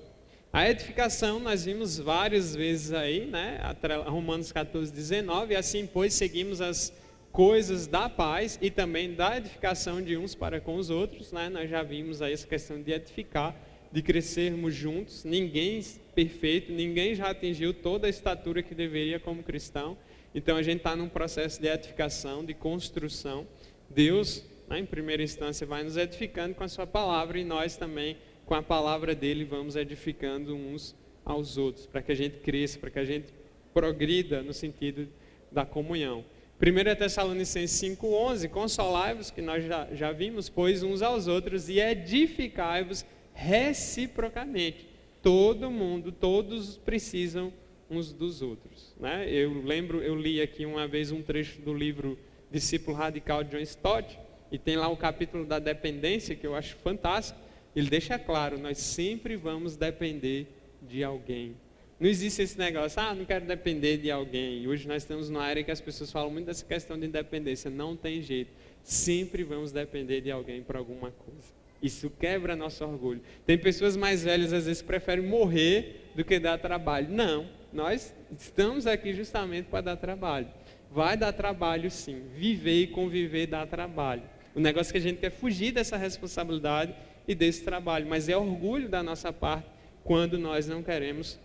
A edificação nós vimos várias vezes aí, né? Romanos 14, 19, e assim, pois, seguimos as coisas da paz e também da edificação de uns para com os outros, né? Nós já vimos aí essa questão de edificar, de crescermos juntos. Ninguém perfeito, ninguém já atingiu toda a estatura que deveria como cristão. Então a gente está num processo de edificação, de construção. Deus, né, em primeira instância, vai nos edificando com a sua palavra, e nós também, com a palavra dele, vamos edificando uns aos outros, para que a gente cresça, para que a gente progrida no sentido da comunhão. 1 Tessalonicenses 5,11, consolai-vos, que nós já vimos, pois uns aos outros, e edificai-vos reciprocamente. Todo mundo, todos precisam uns dos outros, né? Eu li aqui uma vez um trecho do livro Discípulo Radical de John Stott, e tem lá o capítulo da dependência, que eu acho fantástico. Ele deixa claro, nós sempre vamos depender de alguém. Não existe esse negócio, não quero depender de alguém. E hoje nós estamos numa área que as pessoas falam muito dessa questão de independência. Não tem jeito, sempre vamos depender de alguém para alguma coisa. Isso quebra nosso orgulho. Tem pessoas mais velhas, às vezes, que preferem morrer do que dar trabalho. Não, nós estamos aqui justamente para dar trabalho. Vai dar trabalho sim, viver e conviver dá trabalho. O negócio é que a gente quer fugir dessa responsabilidade e desse trabalho, mas é orgulho da nossa parte quando nós não queremos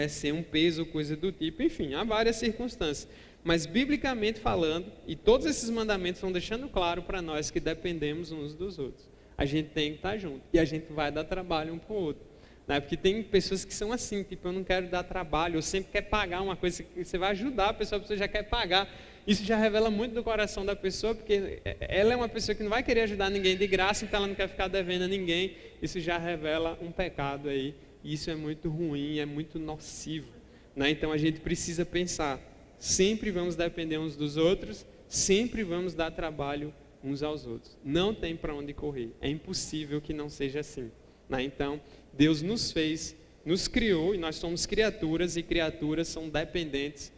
ser um peso ou coisa do tipo. Enfim, há várias circunstâncias, mas biblicamente falando, e todos esses mandamentos estão deixando claro para nós que dependemos uns dos outros. A gente tem que estar junto e a gente vai dar trabalho um para o outro, né? Porque tem pessoas que são assim, tipo, eu não quero dar trabalho, eu sempre quero pagar uma coisa, que você vai ajudar a pessoa já quer pagar. Isso já revela muito do coração da pessoa, porque ela é uma pessoa que não vai querer ajudar ninguém de graça, então ela não quer ficar devendo a ninguém. Isso já revela um pecado aí, e isso é muito ruim, é muito nocivo, né? Então a gente precisa pensar, sempre vamos depender uns dos outros, sempre vamos dar trabalho uns aos outros. Não tem para onde correr, é impossível que não seja assim, né? Então Deus nos fez, nos criou, e nós somos criaturas, e criaturas são dependentes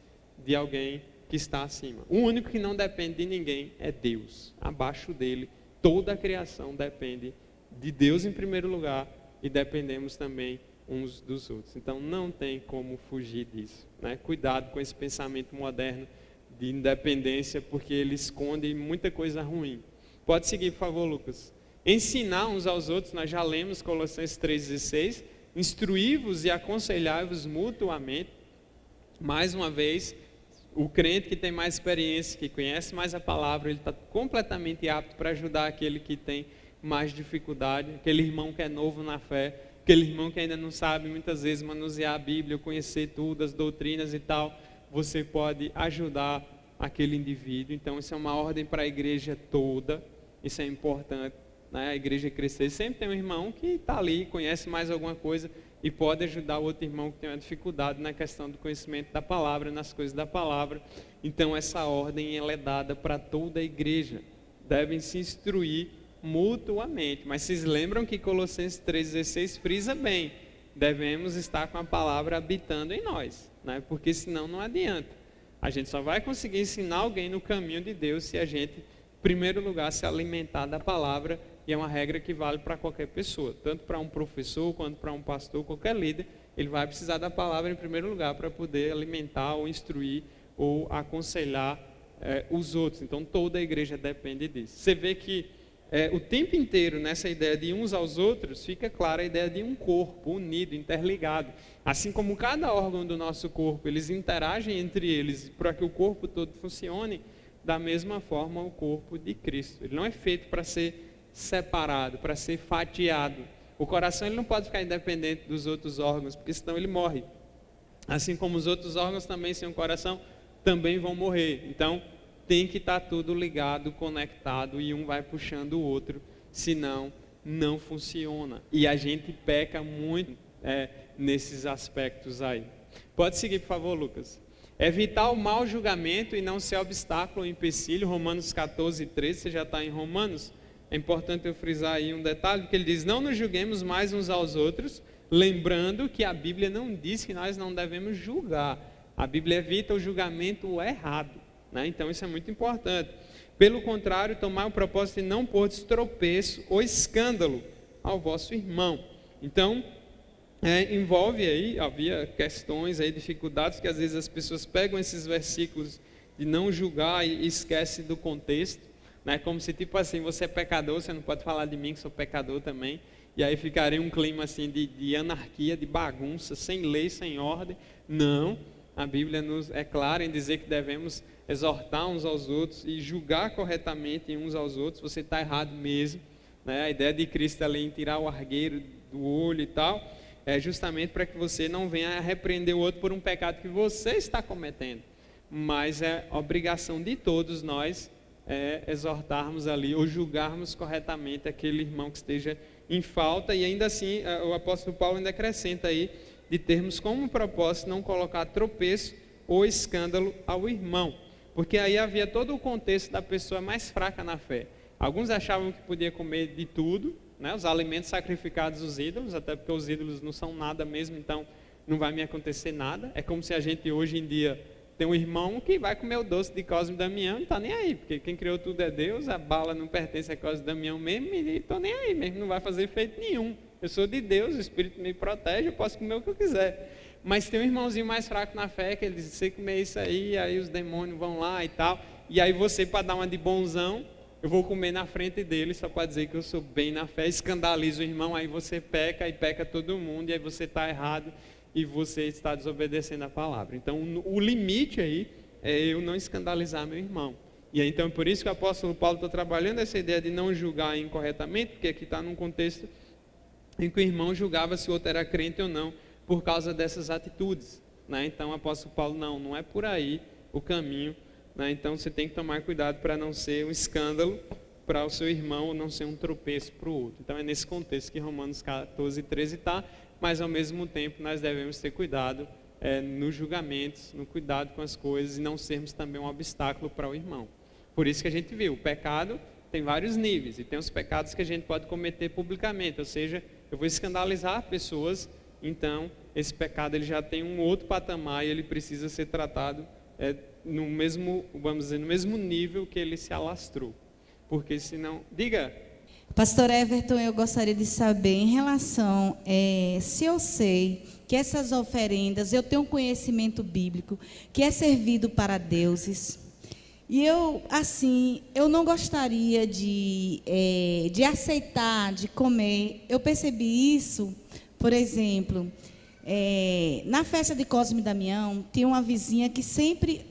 de alguém que está acima. O único que não depende de ninguém é Deus. Abaixo dele, toda a criação depende de Deus em primeiro lugar, e dependemos também uns dos outros. Então não tem como fugir disso, né? Cuidado com esse pensamento moderno de independência, porque ele esconde muita coisa ruim. Pode seguir, por favor, Lucas. Ensinar uns aos outros, nós já lemos Colossenses 3,16, instruí-vos e aconselhai-vos mutuamente. Mais uma vez, o crente que tem mais experiência, que conhece mais a palavra, ele está completamente apto para ajudar aquele que tem mais dificuldade, aquele irmão que é novo na fé, aquele irmão que ainda não sabe muitas vezes manusear a Bíblia, conhecer tudo, as doutrinas e tal. Você pode ajudar aquele indivíduo. Então isso é uma ordem para a igreja toda, isso é importante, né? A igreja crescer. Sempre tem um irmão que está ali, conhece mais alguma coisa e pode ajudar o outro irmão que tem uma dificuldade na questão do conhecimento da palavra, nas coisas da palavra. Então essa ordem ela é dada para toda a igreja. Devem se instruir mutuamente. Mas vocês lembram que Colossenses 3,16 frisa bem, devemos estar com a palavra habitando em nós, né? Porque senão não adianta. A gente só vai conseguir ensinar alguém no caminho de Deus se a gente, em primeiro lugar, se alimentar da palavra. E é uma regra que vale para qualquer pessoa, tanto para um professor, quanto para um pastor, qualquer líder. Ele vai precisar da palavra em primeiro lugar para poder alimentar ou instruir ou aconselhar os outros. Então toda a igreja depende disso. Você vê que o tempo inteiro nessa ideia de uns aos outros, fica clara a ideia de um corpo unido, interligado. Assim como cada órgão do nosso corpo, eles interagem entre eles para que o corpo todo funcione, da mesma forma o corpo de Cristo. Ele não é feito para ser separado, para ser fatiado. O coração ele não pode ficar independente dos outros órgãos, porque senão ele morre. Assim como os outros órgãos também sem o coração, também vão morrer. Então, tem que estar tudo ligado, conectado, e um vai puxando o outro, senão não funciona. E a gente peca muito nesses aspectos aí. Pode seguir, por favor, Lucas. Evitar o mau julgamento e não ser obstáculo ou empecilho, Romanos 14:13, você já está em Romanos? É importante eu frisar aí um detalhe, que ele diz, não nos julguemos mais uns aos outros, lembrando que a Bíblia não diz que nós não devemos julgar. A Bíblia evita o julgamento errado, né? Então isso é muito importante. Pelo contrário, tomar o propósito de não pôr tropeço ou escândalo ao vosso irmão. Então, envolve aí, havia questões aí, dificuldades, que às vezes as pessoas pegam esses versículos de não julgar e esquecem do contexto. Como se tipo assim, você é pecador, você não pode falar de mim que sou pecador também. E aí ficaria um clima assim de anarquia, de bagunça, sem lei, sem ordem. Não, a Bíblia é clara em dizer que devemos exortar uns aos outros e julgar corretamente uns aos outros. Você está errado mesmo, né? A ideia de Cristo ali em tirar o argueiro do olho e tal. é justamente para que você não venha a repreender o outro por um pecado que você está cometendo. Mas é obrigação de todos nós exortarmos ali ou julgarmos corretamente aquele irmão que esteja em falta. E ainda assim, o apóstolo Paulo ainda acrescenta aí de termos como propósito não colocar tropeço ou escândalo ao irmão. Porque aí havia todo o contexto da pessoa mais fraca na fé. Alguns achavam que podia comer de tudo, né, os alimentos sacrificados aos ídolos, até porque os ídolos não são nada mesmo, então não vai me acontecer nada. É como se a gente hoje em dia tem um irmão que vai comer o doce de Cosme e Damião e não está nem aí, porque quem criou tudo é Deus, a bala não pertence a Cosme e Damião mesmo, e estou nem aí mesmo, não vai fazer efeito nenhum. Eu sou de Deus, o Espírito me protege, eu posso comer o que eu quiser. Mas tem um irmãozinho mais fraco na fé, que ele diz, você comer isso aí os demônios vão lá e tal, e aí você, para dar uma de bonzão, eu vou comer na frente dele, só para dizer que eu sou bem na fé, escandaliza o irmão, aí você peca e peca todo mundo, e aí você está errado, e você está desobedecendo a palavra. Então, o limite aí é eu não escandalizar meu irmão. E aí, então, por isso que o apóstolo Paulo está trabalhando essa ideia de não julgar incorretamente, porque aqui está num contexto em que o irmão julgava se o outro era crente ou não, por causa dessas atitudes, né? Então, o apóstolo Paulo, não é por aí o caminho, né? Então, você tem que tomar cuidado para não ser um escândalo para o seu irmão, ou não ser um tropeço para o outro. Então, é nesse contexto que Romanos 14, 13 está, mas ao mesmo tempo nós devemos ter cuidado nos julgamentos, no cuidado com as coisas e não sermos também um obstáculo para o irmão. Por isso que a gente viu, o pecado tem vários níveis e tem os pecados que a gente pode cometer publicamente, ou seja, eu vou escandalizar pessoas, então esse pecado ele já tem um outro patamar e ele precisa ser tratado no mesmo, vamos dizer, no mesmo nível que ele se alastrou, porque senão, diga. Pastor Everton, eu gostaria de saber em relação, se eu sei que essas oferendas, eu tenho um conhecimento bíblico, que é servido para deuses, e eu não gostaria de aceitar, de comer. Eu percebi isso, por exemplo, na festa de Cosme e Damião, tinha uma vizinha que sempre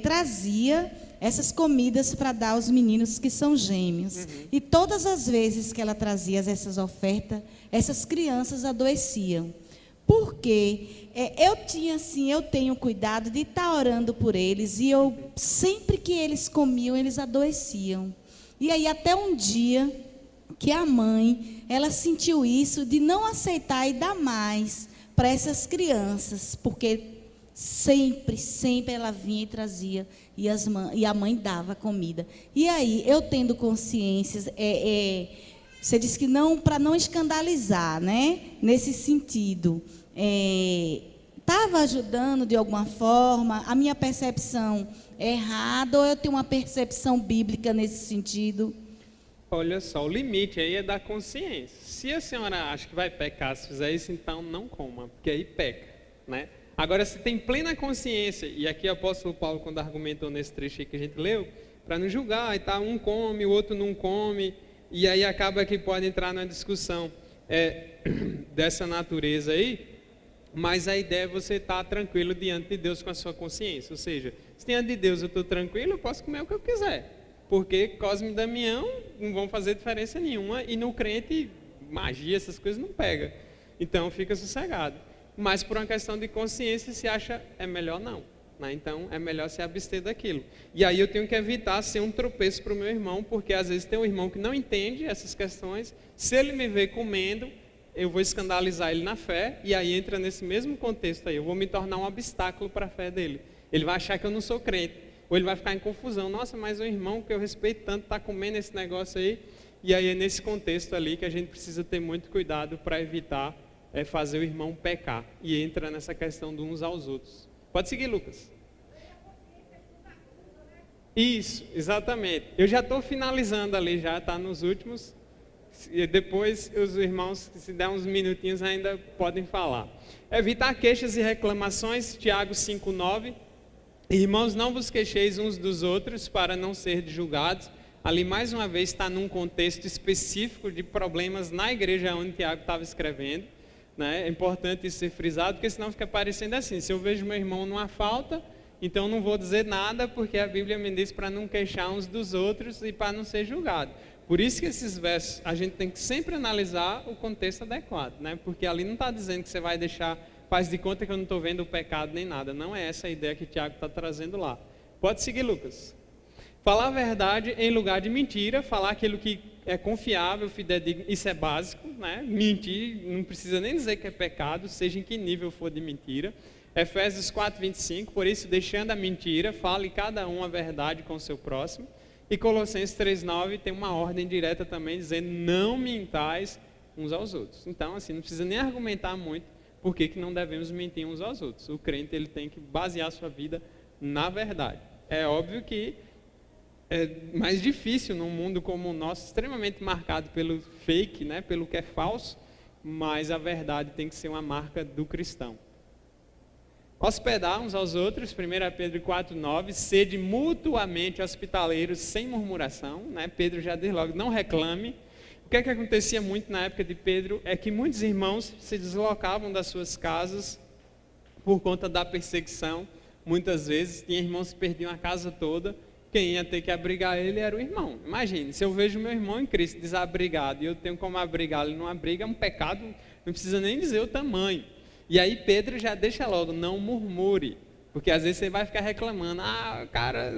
trazia essas comidas para dar aos meninos que são gêmeos. E todas as vezes que ela trazia essas ofertas, essas crianças adoeciam. Porque eu tenho cuidado de estar orando por eles, e sempre que eles comiam, eles adoeciam. E aí até um dia que a mãe, ela sentiu isso de não aceitar e dar mais para essas crianças, porque sempre ela vinha e trazia, e a mãe dava comida. E aí, eu tendo consciências, você disse que não, para não escandalizar, né? Nesse sentido, estava ajudando de alguma forma? A minha percepção é errada, ou eu tenho uma percepção bíblica nesse sentido? Olha só, o limite aí é da consciência. Se a senhora acha que vai pecar se fizer isso, então não coma, porque aí peca, né? Agora, se tem plena consciência, e aqui o apóstolo Paulo, quando argumentou nesse trecho que a gente leu, para não julgar, e tá, um come, o outro não come, e aí acaba que pode entrar numa discussão dessa natureza aí, mas a ideia é você estar tranquilo diante de Deus com a sua consciência, ou seja, se diante de Deus eu estou tranquilo, eu posso comer o que eu quiser, porque Cosme e Damião não vão fazer diferença nenhuma, e no crente, magia, essas coisas não pega, então fica sossegado. Mas por uma questão de consciência se acha melhor não, né? Então é melhor se abster daquilo. E aí eu tenho que evitar ser um tropeço para o meu irmão, porque às vezes tem um irmão que não entende essas questões, se ele me ver comendo, eu vou escandalizar ele na fé, e aí entra nesse mesmo contexto aí, eu vou me tornar um obstáculo para a fé dele. Ele vai achar que eu não sou crente, ou ele vai ficar em confusão, nossa, mas o irmão que eu respeito tanto está comendo esse negócio aí, e aí é nesse contexto ali que a gente precisa ter muito cuidado para evitar fazer o irmão pecar, e entra nessa questão de uns aos outros. Pode seguir, Lucas. Isso, exatamente. Eu já estou finalizando ali, já está nos últimos, e depois os irmãos, se der uns minutinhos, ainda podem falar. Evitar queixas e reclamações, Tiago 5,9. Irmãos, não vos queixeis uns dos outros para não ser julgados. Ali mais uma vez está num contexto específico de problemas na igreja onde Tiago estava escrevendo. É importante isso ser frisado, porque senão fica parecendo assim, se eu vejo meu irmão numa falta, então não vou dizer nada, porque a Bíblia me diz para não queixar uns dos outros e para não ser julgado. Por isso que esses versos, a gente tem que sempre analisar o contexto adequado, né? Porque ali não está dizendo que você vai deixar, faz de conta que eu não estou vendo o pecado nem nada. Não é essa a ideia que Tiago está trazendo lá. Pode seguir, Lucas. Falar a verdade em lugar de mentira, falar aquilo que é confiável, fidedigno, isso é básico, né? Mentir, não precisa nem dizer que é pecado, seja em que nível for de mentira. Efésios 4:25, por isso, deixando a mentira, fale cada um a verdade com o seu próximo. E Colossenses 3:9 tem uma ordem direta também, dizendo, não mintais uns aos outros. Então, assim, não precisa nem argumentar muito por que não devemos mentir uns aos outros. O crente, ele tem que basear a sua vida na verdade. É óbvio que é mais difícil num mundo como o nosso, extremamente marcado pelo fake, né, pelo que é falso, mas a verdade tem que ser uma marca do cristão. Hospedar uns aos outros, 1 Pedro 4:9, sede mutuamente hospitaleiros sem murmuração, né? Pedro já diz logo, não reclame. O que acontecia muito na época de Pedro é que muitos irmãos se deslocavam das suas casas por conta da perseguição. Muitas vezes tinha irmãos que perdiam a casa toda, quem ia ter que abrigar ele era o irmão. Imagine, se eu vejo meu irmão em Cristo desabrigado e eu tenho como abrigá-lo, ele não abriga, é um pecado, não precisa nem dizer o tamanho. E aí Pedro já deixa logo, não murmure, porque às vezes você vai ficar reclamando, o cara,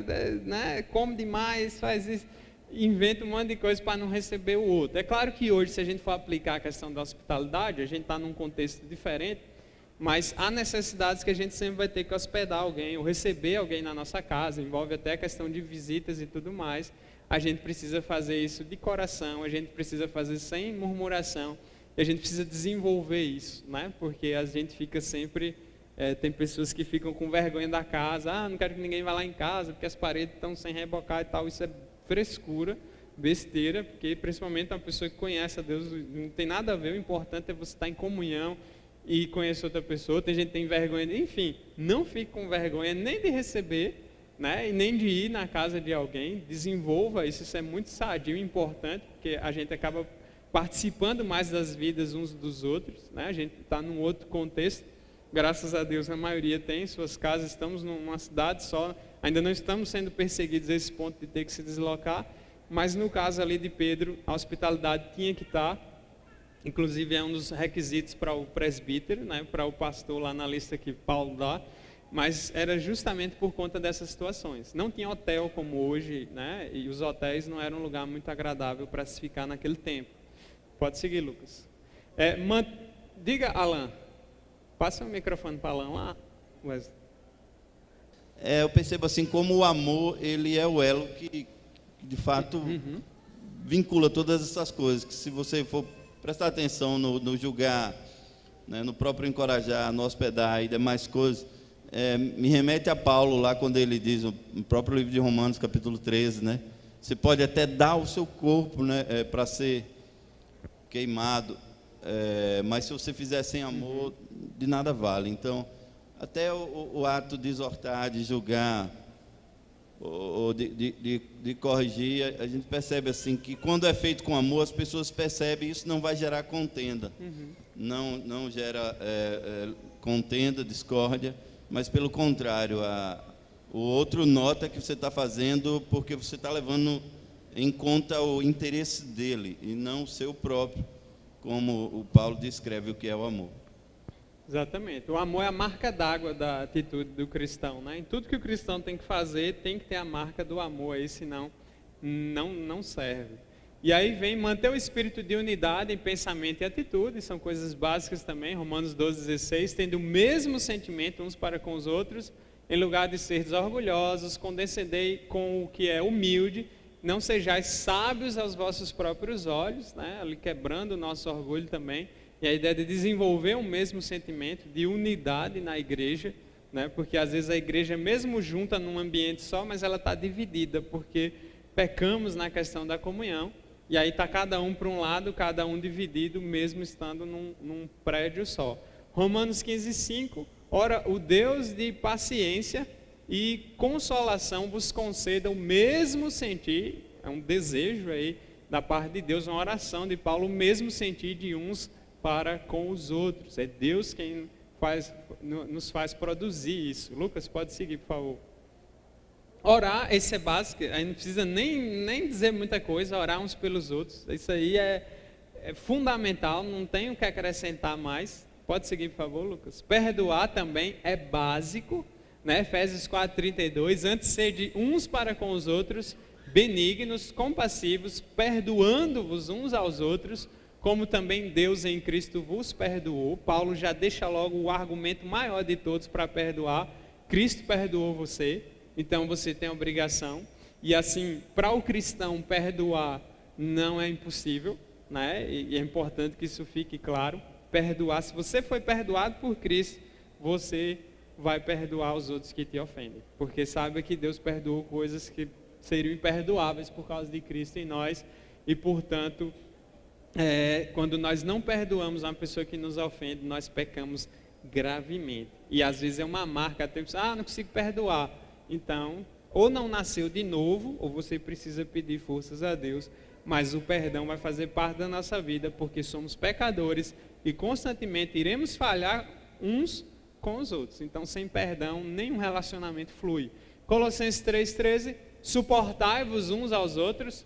né, come demais, faz isso, inventa um monte de coisa para não receber o outro. É claro que hoje, se a gente for aplicar a questão da hospitalidade, a gente está num contexto diferente, mas há necessidades que a gente sempre vai ter que hospedar alguém, ou receber alguém na nossa casa, envolve até a questão de visitas e tudo mais. A gente precisa fazer isso de coração, a gente precisa fazer sem murmuração, e a gente precisa desenvolver isso, né? Porque a gente fica sempre, tem pessoas que ficam com vergonha da casa, não quero que ninguém vá lá em casa, porque as paredes estão sem rebocar e tal, isso é frescura, besteira, porque principalmente uma pessoa que conhece a Deus, não tem nada a ver, o importante é você estar em comunhão e conhecer outra pessoa. Tem gente que tem vergonha, enfim, não fique com vergonha nem de receber, né? E nem de ir na casa de alguém, desenvolva isso, isso é muito sadio e importante, porque a gente acaba participando mais das vidas uns dos outros, né? A gente está num outro contexto, graças a Deus a maioria tem suas casas, estamos numa cidade só, ainda não estamos sendo perseguidos a esse ponto de ter que se deslocar, mas no caso ali de Pedro, a hospitalidade tinha que estar, inclusive é um dos requisitos para o presbítero, né? Para o pastor lá na lista que Paulo dá, mas era justamente por conta dessas situações. Não tinha hotel como hoje, né? E os hotéis não eram um lugar muito agradável para se ficar naquele tempo. Pode seguir, Lucas. Diga, Alan. Passa o microfone para Alan lá. Eu percebo assim, como o amor, ele é o elo que de fato, vincula todas essas coisas. Que se você for prestar atenção no julgar, né, no próprio encorajar, no hospedar e demais coisas, me remete a Paulo lá, quando ele diz, no próprio livro de Romanos, capítulo 13, né? Você pode até dar o seu corpo, né, para ser queimado, mas se você fizer sem amor, de nada vale. Então, até o ato de exortar, de julgar, ou de corrigir, a gente percebe assim que quando é feito com amor, as pessoas percebem, isso não vai gerar contenda, não gera contenda, discórdia, mas pelo contrário, o outro nota que você está fazendo porque você está levando em conta o interesse dele e não o seu próprio, como o Paulo descreve o que é o amor. Exatamente. O amor é a marca d'água da atitude do cristão, né? Em tudo que o cristão tem que fazer, tem que ter a marca do amor aí, senão não serve. E aí vem manter o espírito de unidade em pensamento e atitude, são coisas básicas também, Romanos 12:16, tendo o mesmo sentimento uns para com os outros, em lugar de ser orgulhosos, condescendei com o que é humilde, não sejais sábios aos vossos próprios olhos, né? Ali quebrando o nosso orgulho também, e a ideia de desenvolver o mesmo sentimento de unidade na igreja, né? Porque às vezes a igreja mesmo junta num ambiente só, mas ela está dividida, porque pecamos na questão da comunhão, e aí está cada um para um lado, cada um dividido, mesmo estando num prédio só. Romanos 15:5, ora, o Deus de paciência e consolação vos conceda o mesmo sentir, é um desejo aí da parte de Deus, uma oração de Paulo, o mesmo sentir de uns para com os outros. É Deus quem nos faz produzir isso. Lucas, pode seguir, por favor. Orar, esse é básico, aí não precisa nem dizer muita coisa, orar uns pelos outros. Isso aí é fundamental, não tenho o que acrescentar mais. Pode seguir, por favor, Lucas. Perdoar também é básico, né? Efésios 4:32, antes sede uns para com os outros, benignos, compassivos, perdoando-vos uns aos outros, como também Deus em Cristo vos perdoou. Paulo já deixa logo o argumento maior de todos para perdoar. Cristo perdoou você, então você tem a obrigação. E assim, para o cristão perdoar não é impossível, né? E é importante que isso fique claro. Perdoar, se você foi perdoado por Cristo, você vai perdoar os outros que te ofendem. Porque sabe que Deus perdoou coisas que seriam imperdoáveis por causa de Cristo em nós. E portanto, quando nós não perdoamos uma pessoa que nos ofende, nós pecamos gravemente. E às vezes é uma marca, até você, não consigo perdoar. Então, ou não nasceu de novo, ou você precisa pedir forças a Deus, mas o perdão vai fazer parte da nossa vida, porque somos pecadores e constantemente iremos falhar uns com os outros. Então, sem perdão, nenhum relacionamento flui. Colossenses 3:13, suportai-vos uns aos outros,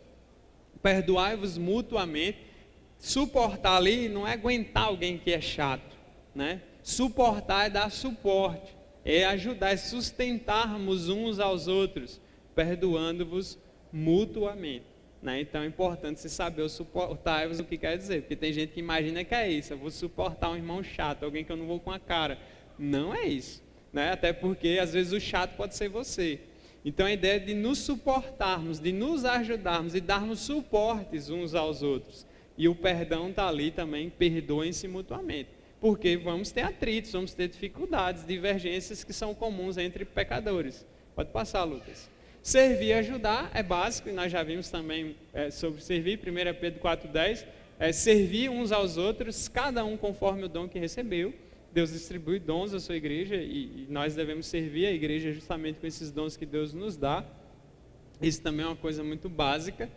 perdoai-vos mutuamente. Suportar ali não é aguentar alguém que é chato, né? Suportar é dar suporte, é ajudar, é sustentarmos uns aos outros, perdoando-vos mutuamente, né? Então é importante você saber o suportar-vos o que quer dizer, porque tem gente que imagina que é isso, eu vou suportar um irmão chato, alguém que eu não vou com a cara. Não é isso, né? Até porque às vezes o chato pode ser você. Então a ideia é de nos suportarmos, de nos ajudarmos e darmos suportes uns aos outros. E o perdão está ali também, perdoem-se mutuamente. Porque vamos ter atritos, vamos ter dificuldades, divergências que são comuns entre pecadores. Pode passar, Lucas. Servir e ajudar é básico, e nós já vimos também sobre servir, 1 Pedro 4:10, servir uns aos outros, cada um conforme o dom que recebeu. Deus distribui dons à sua igreja e nós devemos servir a igreja justamente com esses dons que Deus nos dá. Isso também é uma coisa muito básica.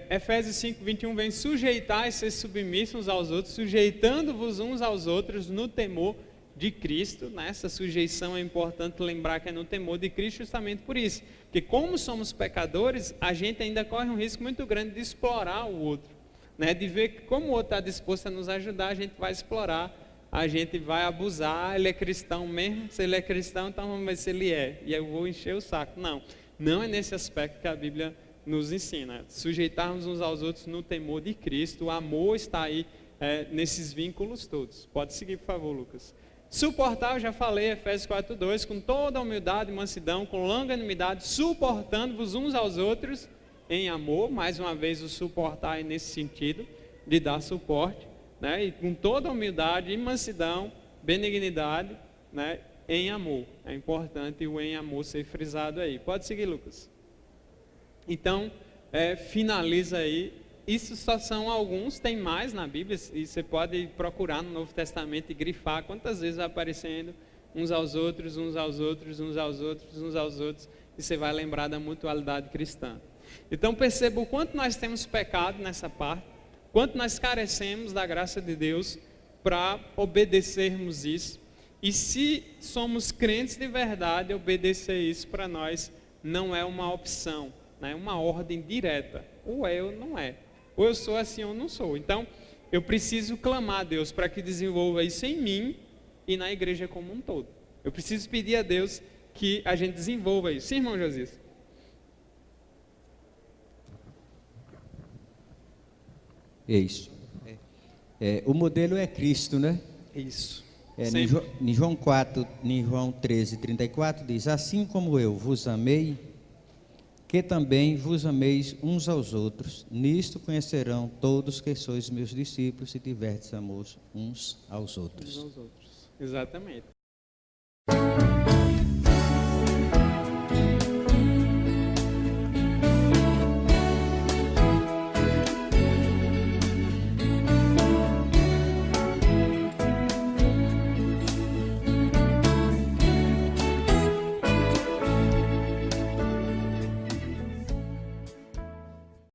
Efésios 5:21 vem sujeitar e ser submissos uns aos outros, sujeitando-vos uns aos outros no temor de Cristo. Essa sujeição é importante lembrar que é no temor de Cristo justamente por isso, porque como somos pecadores, a gente ainda corre um risco muito grande de explorar o outro, né? De ver que como o outro está disposto a nos ajudar, a gente vai explorar, a gente vai abusar. Ele é cristão mesmo, se ele é cristão, então vamos ver se ele é, e eu vou encher o saco. Não é nesse aspecto que a Bíblia nos ensina, sujeitarmos uns aos outros no temor de Cristo. O amor está aí nesses vínculos todos. Pode seguir, por favor, Lucas. Suportar, eu já falei, Efésios 4:2, com toda humildade e mansidão, com longanimidade, suportando-vos uns aos outros em amor. Mais uma vez o suportar é nesse sentido, de dar suporte, né? E com toda humildade e mansidão, benignidade, né? Em amor. É importante o em amor ser frisado aí. Pode seguir, Lucas. Então, finaliza aí. Isso só são alguns, tem mais na Bíblia, e você pode procurar no Novo Testamento e grifar quantas vezes vai aparecendo uns aos outros, uns aos outros, uns aos outros, uns aos outros, e você vai lembrar da mutualidade cristã. Então perceba o quanto nós temos pecado nessa parte, quanto nós carecemos da graça de Deus para obedecermos isso, e se somos crentes de verdade, obedecer isso para nós não é uma opção, é uma ordem direta, ou é ou não é, ou eu sou assim ou não sou. Então eu preciso clamar a Deus para que desenvolva isso em mim e na igreja como um todo. Eu preciso pedir a Deus que a gente desenvolva isso. Sim, irmão Josias? É isso. O modelo é Cristo, né? Isso. Em João 13:34 diz: assim como eu vos amei, que também vos ameis uns aos outros, nisto conhecerão todos que sois meus discípulos, se tiverdes amor uns aos outros. Exatamente.